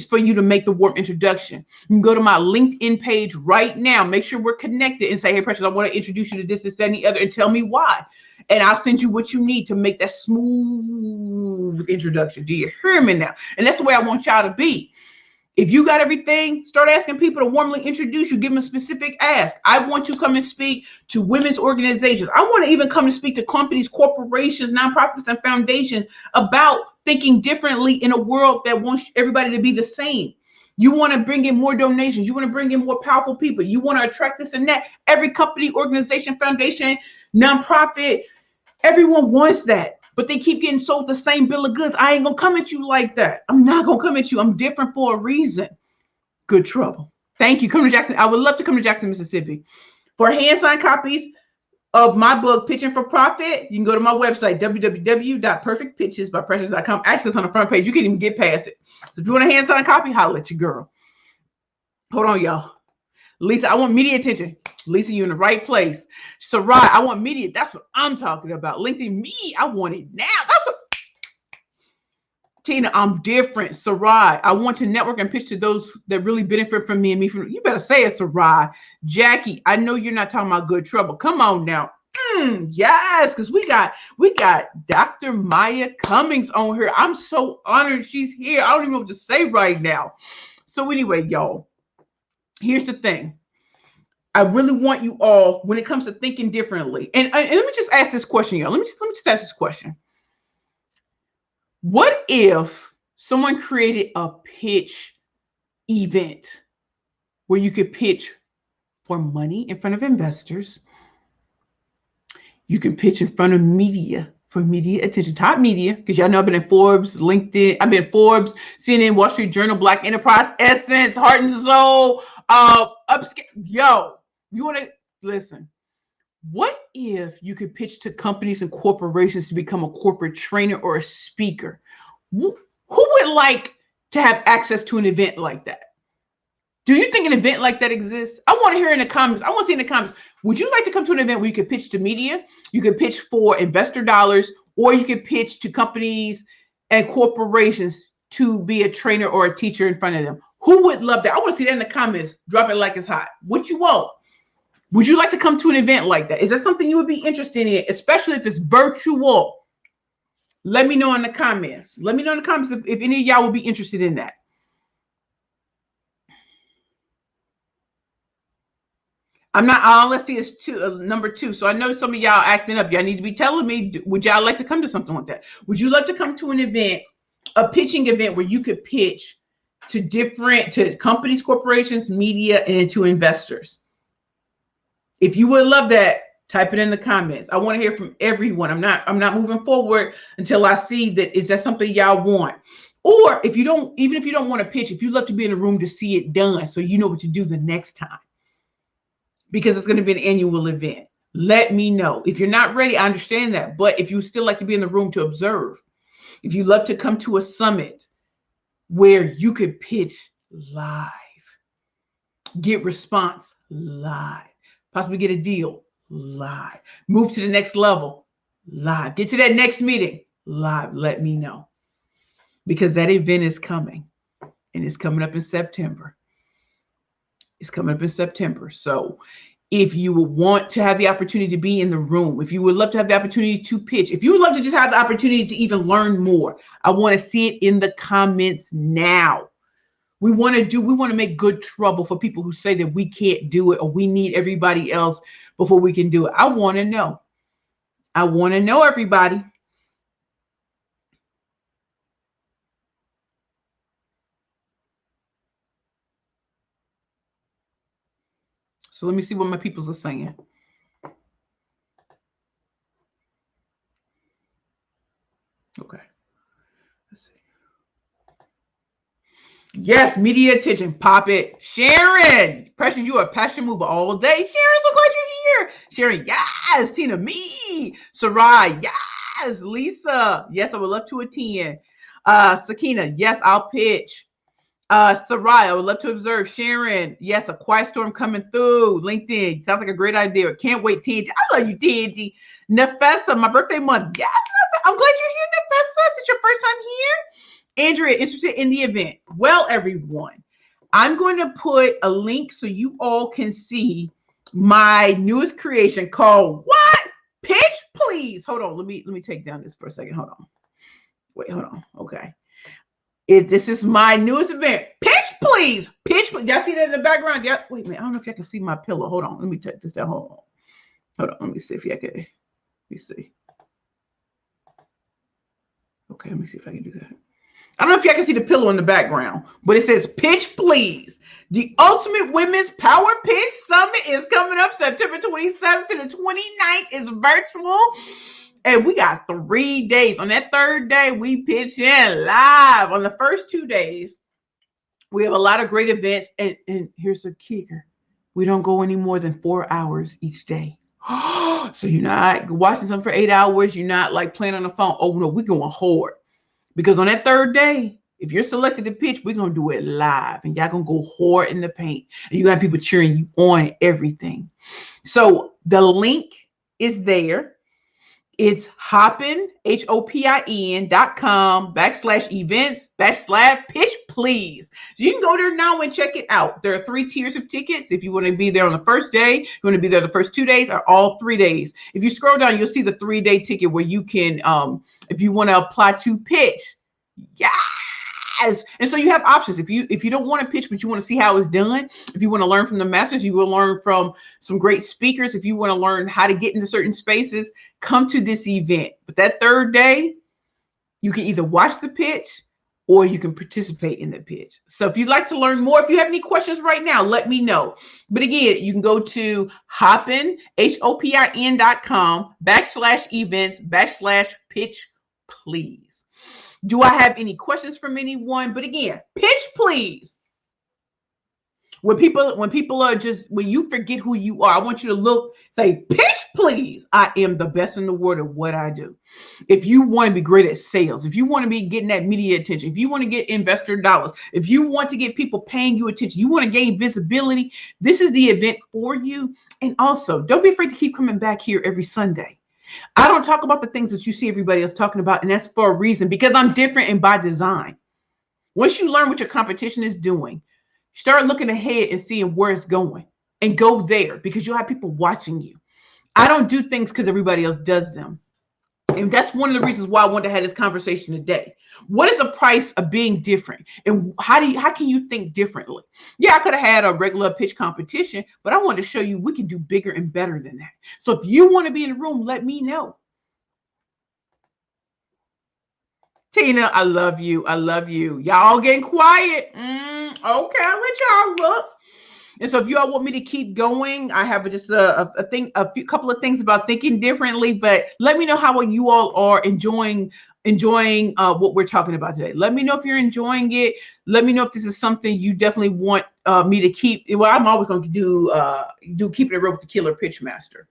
for you to make the warm introduction. You can go to my LinkedIn page right now. Make sure we're connected and say, hey, Precious, I want to introduce you to this, and the other, and tell me why. And I'll send you what you need to make that smooth introduction. Do you hear me now? And that's the way I want y'all to be. If you got everything, start asking people to warmly introduce you. Give them a specific ask. I want to come and speak to women's organizations. I want to even come and speak to companies, corporations, nonprofits, and foundations about thinking differently in a world that wants everybody to be the same. You want to bring in more donations. You want to bring in more powerful people. You want to attract this and that. Every company, organization, foundation, nonprofit, everyone wants that. But they keep getting sold the same bill of goods. I ain't going to come at you like that. I'm not going to come at you. I'm different for a reason. Good trouble. Thank you. Come to Jackson. I would love to come to Jackson, Mississippi. For hand-signed copies of my book, Pitching for Profit, you can go to my website, www.perfectpitchesbyprecious.com. Actually, it's on the front page. You can't even get past it. So if you want a hand-signed copy, holler at your girl. Hold on, y'all. Lisa, I want media attention. Lisa, you're in the right place. Sarai, I want media. That's what I'm talking about. LinkedIn, me, I want it now. Tina, I'm different. Sarai, I want to network and pitch to those that really benefit from me and me. You better say it, Sarai. Jackie, I know you're not talking about good trouble. Come on now. Yes, because we got Dr. Maya Cummings on here. I'm so honored she's here. I don't even know what to say right now. So anyway, y'all, here's the thing. I really want you all, when it comes to thinking differently, and let me just ask this question, y'all. Let me just ask this question. What if someone created a pitch event where you could pitch for money in front of investors? You can pitch in front of media for media attention, top media, because y'all know I've been in Forbes, LinkedIn, I've been in Forbes, CNN, Wall Street Journal, Black Enterprise, Essence, Heart and Soul, Upscale. Yo, you want to listen? What if you could pitch to companies and corporations to become a corporate trainer or a speaker? Who would like to have access to an event like that? Do you think an event like that exists? I want to hear in the comments. I want to see in the comments. Would you like to come to an event where you could pitch to media, you could pitch for investor dollars, or you could pitch to companies and corporations to be a trainer or a teacher in front of them? Who would love that? I want to see that in the comments. Drop it like it's hot. What you want? Would you like to come to an event like that? Is that something you would be interested in, especially if it's virtual? Let me know in the comments. Let me know in the comments if any of y'all would be interested in that. I'm not, let's see, it's number 2. So I know some of y'all acting up. Y'all need to be telling me, would y'all like to come to something like that? Would you like to come to an event, a pitching event where you could pitch to companies, corporations, media, and to investors? If you would love that, type it in the comments. I want to hear from everyone. I'm not moving forward until I see that. Is that something y'all want? Or if you don't, even if you don't want to pitch, if you love to be in the room to see it done, so you know what to do the next time, because it's going to be an annual event, let me know. If you're not ready, I understand that. But if you still like to be in the room to observe, if you love to come to a summit where you could pitch live, get response live, possibly get a deal live, move to the next level live, get to that next meeting live, let me know. Because that event is coming, and it's coming up in September. It's coming up in September. So if you want to have the opportunity to be in the room, if you would love to have the opportunity to pitch, if you would love to just have the opportunity to even learn more, I want to see it in the comments now. We want to make good trouble for people who say that we can't do it or we need everybody else before we can do it. I want to know. I want to know, everybody. So let me see what my peoples are saying. Okay. Let's see. Yes, media attention. Pop it. Sharon. Precious, you are a passion mover all day. Sharon, so glad you're here. Sharon, yes. Tina, me. Sarai, yes. Lisa, yes, I would love to attend. Sakina, yes, I'll pitch. Sarai, I would love to observe. Sharon, yes, a quiet storm coming through. LinkedIn, sounds like a great idea. Can't wait, Tangi. I love you, Tangi. Nefessa, my birthday month. Yes, I'm glad you're here, Nefessa. It's your first time here. Andrea, interested in the event. Well, everyone, I'm going to put a link so you all can see my newest creation called What? Pitch, please. Hold on. Let me take down this for a second. Hold on. Wait, hold on. Okay. This is my newest event. Pitch, please. Pitch, please. Y'all see that in the background? Yeah. Wait a minute. I don't know if y'all can see my pillow. Hold on. Let me take this down. Hold on. Let me see if y'all can. Let me see. Okay. Let me see if I can do that. I don't know if y'all can see the pillow in the background, but it says pitch, please. The Ultimate Women's Power Pitch Summit is coming up September 27th to the 29th. It's virtual. And we got 3 days. On that third day, we pitch in live. On the first 2 days, we have a lot of great events. And here's a kicker. We don't go any more than 4 hours each day. So you're not watching something for 8 hours. You're not like playing on the phone. Oh, no, we're going hard. Because on that third day, if you're selected to pitch, we're going to do it live. And y'all going to go hard in the paint. And you got people cheering you on everything. So the link is there. It's Hopin, HOPIN.com/events/pitch, please. So you can go there now and check it out. There are 3 tiers of tickets. If you want to be there on the first day, you want to be there the first 2 days, or all 3 days. If you scroll down, you'll see the 3-day ticket where you can, if you want to apply to pitch. Yes. yes. And so you have options. If you don't want to pitch, but you want to see how it's done, if you want to learn from the masters, you will learn from some great speakers. If you want to learn how to get into certain spaces, come to this event. But that third day, you can either watch the pitch or you can participate in the pitch. So if you'd like to learn more, if you have any questions right now, let me know. But again, you can go to hopin, HOPIN.com/events/pitch, please. Do I have any questions from anyone? But again, pitch please. When people are just, when you forget who you are, I want you to say, pitch please. I am the best in the world at what I do. If you want to be great at sales, if you want to be getting that media attention, if you want to get investor dollars, if you want to get people paying you attention, you want to gain visibility, this is the event for you. And also, don't be afraid to keep coming back here every Sunday. I don't talk about the things that you see everybody else talking about, and that's for a reason, because I'm different and by design. Once you learn what your competition is doing, start looking ahead and seeing where it's going and go there, because you'll have people watching you. I don't do things because everybody else does them. And that's one of the reasons why I wanted to have this conversation today. What is the price of being different? And how can you think differently? Yeah, I could have had a regular pitch competition, but I wanted to show you we can do bigger and better than that. So if you want to be in the room, let me know. Tina, I love you. I love you. Y'all getting quiet. Okay, I'll let y'all look. And so if you all want me to keep going, I have just a couple of things about thinking differently, but let me know how you all are enjoying what we're talking about today. Let me know if you're enjoying it. Let me know if this is something you definitely want me to keep. Well, I'm always going to do Keeping It Real with the Killer Pitch Master.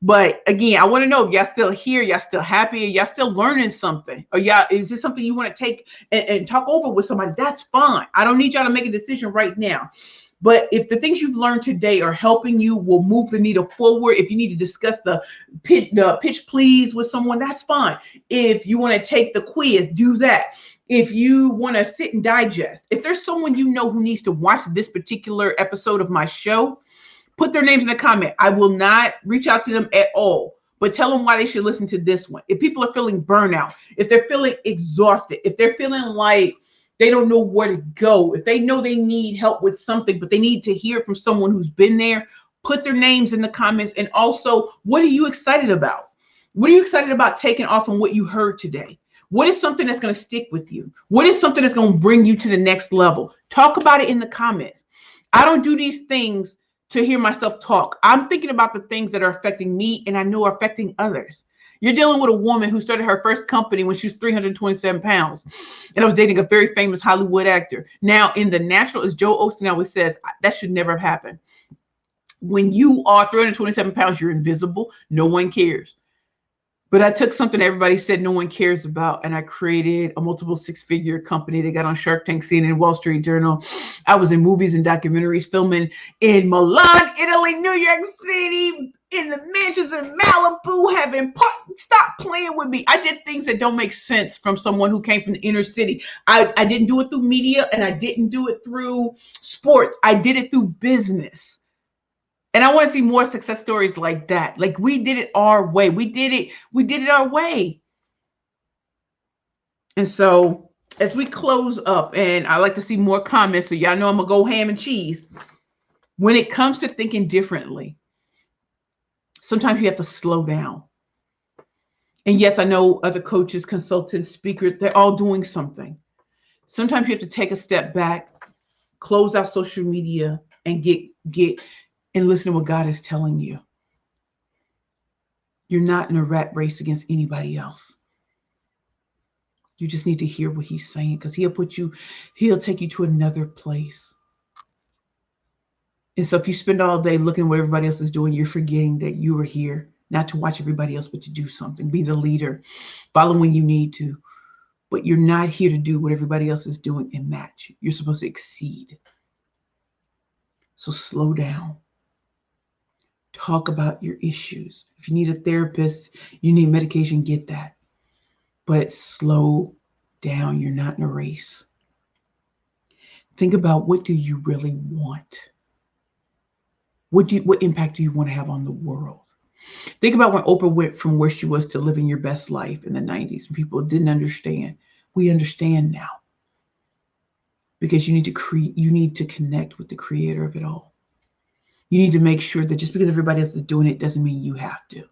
But again, I want to know if y'all still here, y'all still happy, y'all still learning something, or y'all, is this something you want to take and talk over with somebody? That's fine. I don't need y'all to make a decision right now. But if the things you've learned today are helping you, will move the needle forward. If you need to discuss the pitch please with someone, that's fine. If you want to take the quiz, do that. If you want to sit and digest, if there's someone you know who needs to watch this particular episode of my show, put their names in the comment. I will not reach out to them at all, but tell them why they should listen to this one. If people are feeling burnout, if they're feeling exhausted, if they're feeling like they don't know where to go, if they know they need help with something, but they need to hear from someone who's been there, put their names in the comments. And also, what are you excited about? What are you excited about taking off from what you heard today? What is something that's going to stick with you? What is something that's going to bring you to the next level? Talk about it in the comments. I don't do these things to hear myself talk. I'm thinking about the things that are affecting me and I know are affecting others. You're dealing with a woman who started her first company when she was 327 pounds. And I was dating a very famous Hollywood actor. Now, in the natural, as Joe Osteen always says, that should never have happened. When you are 327 pounds, you're invisible. No one cares. But I took something everybody said no one cares about, and I created a multiple six-figure company that got on Shark Tank, CNN, Wall Street Journal. I was in movies and documentaries, filming in Milan, Italy, New York City, in the mansions in Malibu, stop playing with me. I did things that don't make sense from someone who came from the inner city. I didn't do it through media, and I didn't do it through sports. I did it through business. And I want to see more success stories like that. Like, we did it our way. We did it our way. And so as we close up, and I like to see more comments, so y'all know I'm going to go ham and cheese. When it comes to thinking differently, sometimes you have to slow down. And yes, I know other coaches, consultants, speakers, they're all doing something. Sometimes you have to take a step back, close out social media, and get and listen to what God is telling you. You're not in a rat race against anybody else. You just need to hear what he's saying, because he'll take you to another place. And so if you spend all day looking at what everybody else is doing, you're forgetting that you are here not to watch everybody else, but to do something. Be the leader. Follow when you need to. But you're not here to do what everybody else is doing and match. You're supposed to exceed. So slow down. Talk about your issues. If you need a therapist, you need medication, get that. But slow down. You're not in a race. Think about, what do you really want? What impact do you want to have on the world? Think about when Oprah went from where she was to living your best life in the 90s, when people didn't understand. We understand now. because you need to connect with the creator of it all. You need to make sure that just because everybody else is doing it doesn't mean you have to.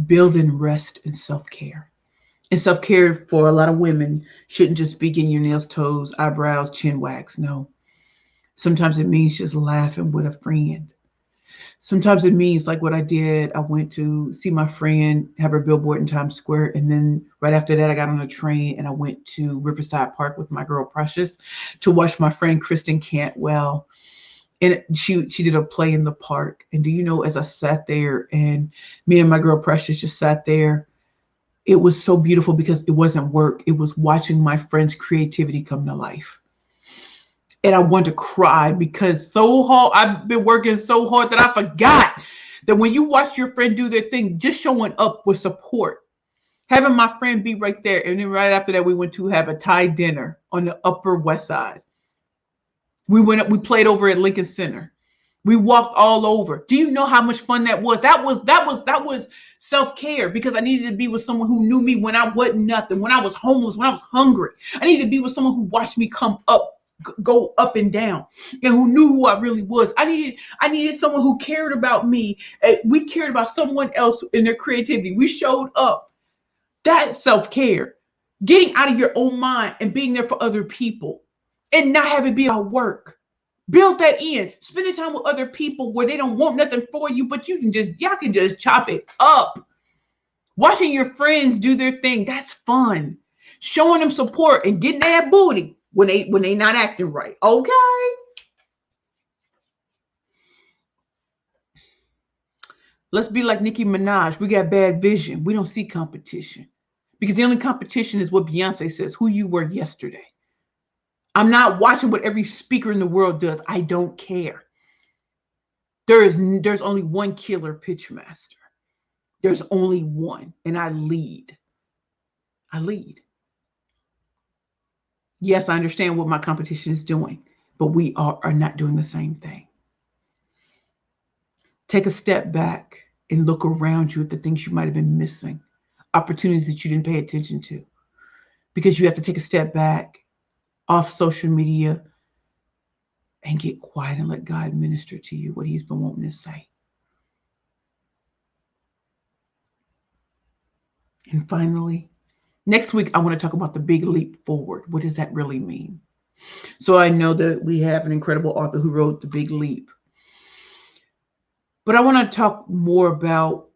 Build in rest and self-care. And self-care for a lot of women shouldn't just be getting your nails, toes, eyebrows, chin wax. No. Sometimes it means just laughing with a friend. Sometimes it means like what I did. I went to see my friend have her billboard in Times Square. And then right after that, I got on a train and I went to Riverside Park with my girl Precious to watch my friend Kristen Cantwell. And she did a play in the park. And do you know, as I sat there and me and my girl Precious just sat there, it was so beautiful because it wasn't work. It was watching my friend's creativity come to life. And I wanted to cry because so hard, I've been working so hard that I forgot that when you watch your friend do their thing, just showing up with support, having my friend be right there. And then right after that, we went to have a Thai dinner on the Upper West Side. We went up, we played over at Lincoln Center. We walked all over. Do you know how much fun that was? That was self-care because I needed to be with someone who knew me when I wasn't nothing, when I was homeless, when I was hungry. I needed to be with someone who watched me come up, go up and down, and who knew who I really was. I needed someone who cared about me. We cared about someone else in their creativity. We showed up. That's self-care. Getting out of your own mind and being there for other people and not having it be our work. Build that in. Spending time with other people where they don't want nothing for you, but y'all can just chop it up. Watching your friends do their thing, that's fun. Showing them support and getting that booty when they not acting right. Okay. Let's be like Nicki Minaj. We got bad vision. We don't see competition. Because the only competition is what Beyonce says, who you were yesterday. I'm not watching what every speaker in the world does. I don't care. There's only one killer pitch master. There's only one, and I lead. I lead. Yes, I understand what my competition is doing, but we are not doing the same thing. Take a step back and look around you at the things you might have been missing, opportunities that you didn't pay attention to, because you have to take a step back off social media and get quiet and let God minister to you what he's been wanting to say. And finally, next week, I want to talk about the big leap forward. What does that really mean? So I know that we have an incredible author who wrote The Big Leap. But I want to talk more about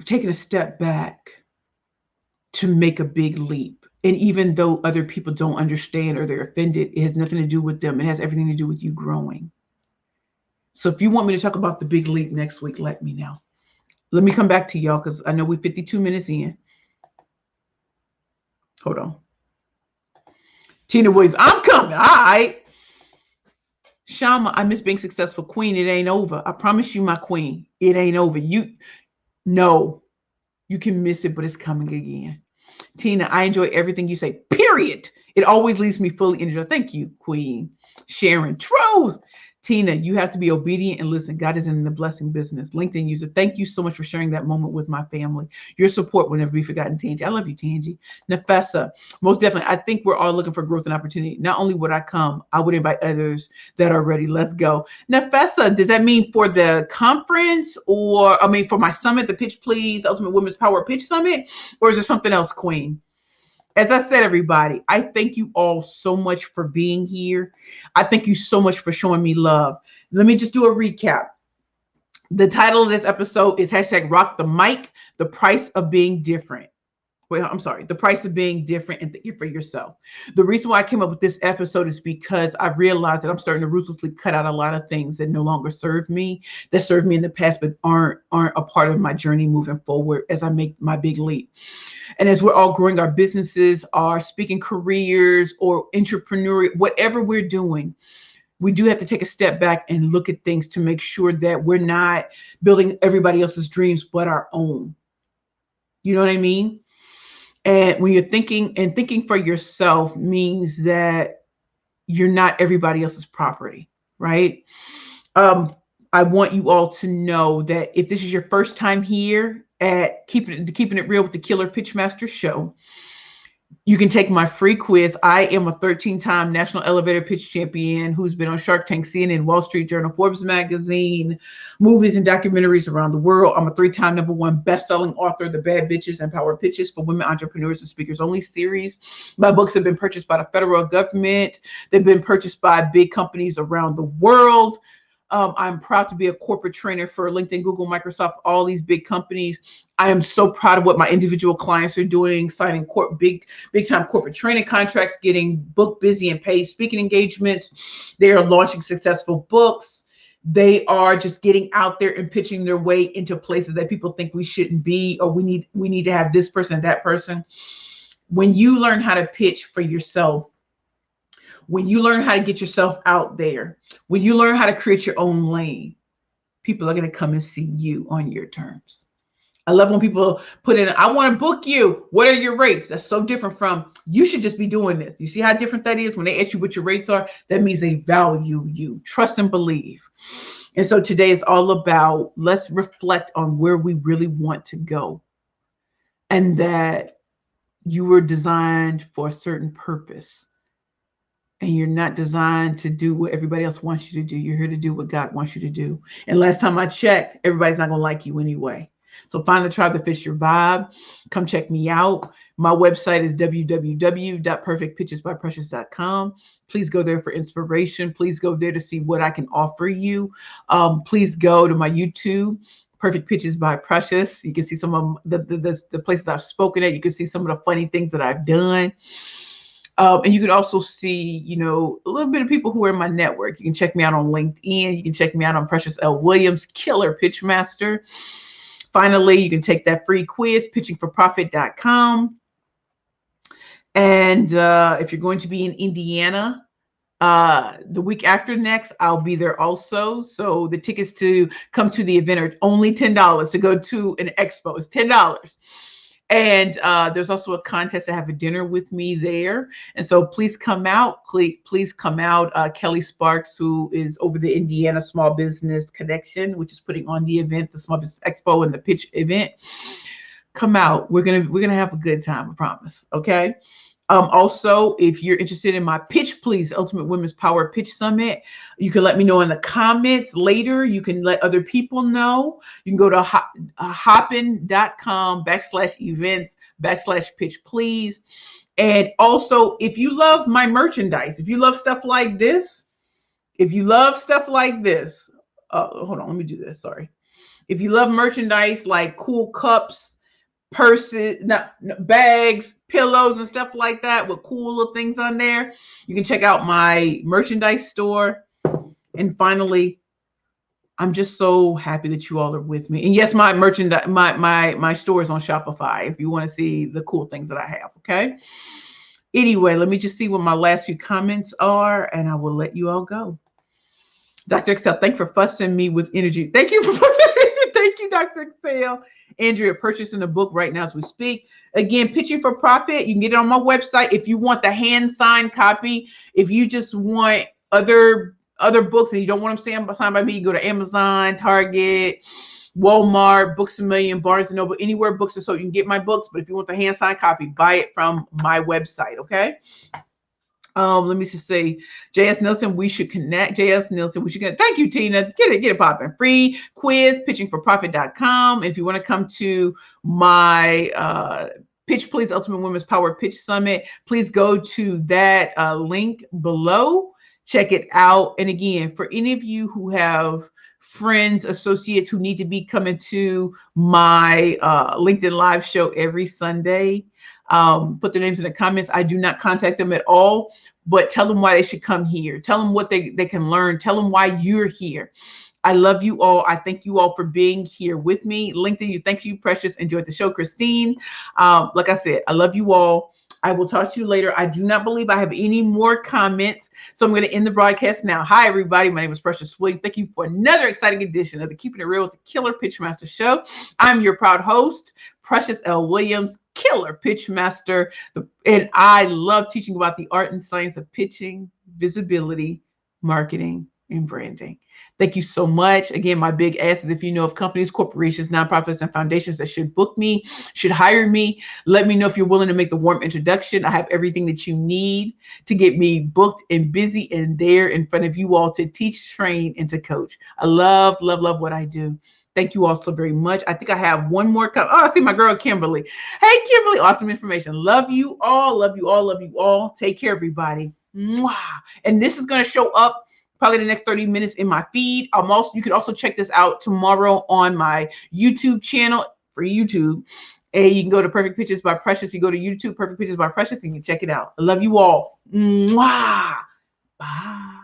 taking a step back to make a big leap. And even though other people don't understand or they're offended, it has nothing to do with them. It has everything to do with you growing. So if you want me to talk about the big leap next week, let me know. Let me come back to y'all because I know we're 52 minutes in. Hold on. Tina Williams, I'm coming. All right. Shama, I miss being successful. Queen, it ain't over. I promise you, my queen, it ain't over. You can miss it, but it's coming again. Tina, I enjoy everything you say, period. It always leaves me fully energized. Thank you, Queen. Sharon, truth. Tina, you have to be obedient and listen. God is in the blessing business. LinkedIn user, thank you so much for sharing that moment with my family. Your support will never be forgotten, Tangi. I love you, Tangi. Nafessa, most definitely. I think we're all looking for growth and opportunity. Not only would I come, I would invite others that are ready. Let's go. Nafessa, does that mean for the conference or, for my summit, the Pitch Please Ultimate Women's Power Pitch Summit? Or is there something else, Queen? As I said, everybody, I thank you all so much for being here. I thank you so much for showing me love. Let me just do a recap. The title of this episode is #RockTheMic, the price of being different. The price of being different and thinking for yourself. The reason why I came up with this episode is because I've realized that I'm starting to ruthlessly cut out a lot of things that no longer serve me, that served me in the past, but aren't a part of my journey moving forward as I make my big leap. And as we're all growing our businesses, our speaking careers, or entrepreneurial, whatever we're doing, we do have to take a step back and look at things to make sure that we're not building everybody else's dreams but our own. You know what I mean? And when you're thinking for yourself means that you're not everybody else's property, right? I want you all to know that if this is your first time here at Keeping It Real with the Killer Pitchmaster Show, you can take my free quiz. I am a 13-time national elevator pitch champion who's been on Shark Tank, CNN, Wall Street Journal, Forbes magazine, movies and documentaries around the world. I'm a 3-time #1 best-selling author of the Bad Bitches and Power Pitches for Women Entrepreneurs and Speakers Only series. My books have been purchased by the federal government. They've been purchased by big companies around the world. I'm proud to be a corporate trainer for LinkedIn, Google, Microsoft, all these big companies. I am so proud of what my individual clients are doing, signing big time corporate training contracts, getting book busy and paid speaking engagements. They are launching successful books. They are just getting out there and pitching their way into places that people think we shouldn't be, or we need to have this person, that person. When you learn how to pitch for yourself, when you learn how to get yourself out there, when you learn how to create your own lane, people are going to come and see you on your terms. I love when people put in, I want to book you. What are your rates? That's so different from, you should just be doing this. You see how different that is? When they ask you what your rates are, that means they value you. Trust and believe. And so today is all about, let's reflect on where we really want to go, and that you were designed for a certain purpose. And you're not designed to do what everybody else wants you to do. You're here to do what God wants you to do. And last time I checked, everybody's not going to like you anyway. So find the tribe that fits your vibe. Come check me out. My website is www.perfectpitchesbyprecious.com. Please go there for inspiration. Please go there to see what I can offer you. Please go to my YouTube, Perfect Pitches by Precious. You can see some of the places I've spoken at. You can see some of the funny things that I've done. And you can also see, a little bit of people who are in my network. You can check me out on LinkedIn. You can check me out on Precious L. Williams, Killer Pitchmaster. Finally, you can take that free quiz, pitchingforprofit.com. And if you're going to be in Indiana, the week after next, I'll be there also. So the tickets to come to the event are only $10. To go to an expo is $10. And there's also a contest to have a dinner with me there. And so please come out. Please come out. Kelly Sparks, who is over the Indiana Small Business Connection, which is putting on the event, the Small Business Expo and the pitch event. Come out. We're gonna have a good time, I promise. Okay. Also, if you're interested in my Pitch Please Ultimate Women's Power Pitch Summit, you can let me know in the comments later. You can let other people know. You can go to hoppin.com/events/pitch please. And also, if you love my merchandise, if you love stuff like this, hold on, let me do this. Sorry. If you love merchandise like cool cups, purses, bags, pillows, and stuff like that with cool little things on there, you can check out my merchandise store. And finally, I'm just so happy that you all are with me. And yes, my merchandise, my store is on Shopify if you want to see the cool things that I have. Okay. Anyway, let me just see what my last few comments are, and I will let you all go. Dr. Excel, thank you for fussing me with energy. Thank you for fussing me. Thank you, Dr. Excel. Andrea, purchasing the book right now as we speak. Again, Pitching for Profit. You can get it on my website. If you want the hand-signed copy, if you just want other books and you don't want them signed by me, you go to Amazon, Target, Walmart, Books A Million, Barnes & Noble, anywhere books are sold. You can get my books, but if you want the hand-signed copy, buy it from my website, okay? Let me just say, J.S. Nielsen, we should connect. J.S. Nielsen, we should connect. Thank you, Tina. Get it popping. Free quiz, pitchingforprofit.com. If you want to come to my Pitch Please Ultimate Women's Power Pitch Summit, please go to that link below. Check it out. And again, for any of you who have friends, associates who need to be coming to my LinkedIn Live show every Sunday, put their names in the comments. I do not contact them at all, but tell them why they should come here. Tell them what they can learn. Tell them why you're here. I love you all. I thank you all for being here with me. LinkedIn, thank you, Precious. Enjoyed the show, Christine. Like I said, I love you all. I will talk to you later. I do not believe I have any more comments, so I'm going to end the broadcast now. Hi, everybody. My name is Precious Williams. Thank you for another exciting edition of the Keeping It Real with the Killer Pitchmaster Show. I'm your proud host, Precious L. Williams, Killer Pitchmaster, and I love teaching about the art and science of pitching, visibility, marketing, and branding. Thank you so much. Again, my big ask is if you know of companies, corporations, nonprofits, and foundations that should book me, should hire me, let me know if you're willing to make the warm introduction. I have everything that you need to get me booked and busy and there in front of you all to teach, train, and to coach. I love, love, love what I do. Thank you all so very much. I think I have one more. Oh, I see my girl, Kimberly. Hey, Kimberly, awesome information. Love you all, love you all, love you all. Take care, everybody. Mwah. And this is going to show up probably the next 30 minutes in my feed. You can also check this out tomorrow on my YouTube channel for YouTube. And you can go to Perfect Pictures by Precious. You go to YouTube, Perfect Pictures by Precious, and you can check it out. I love you all. Mwah. Bye.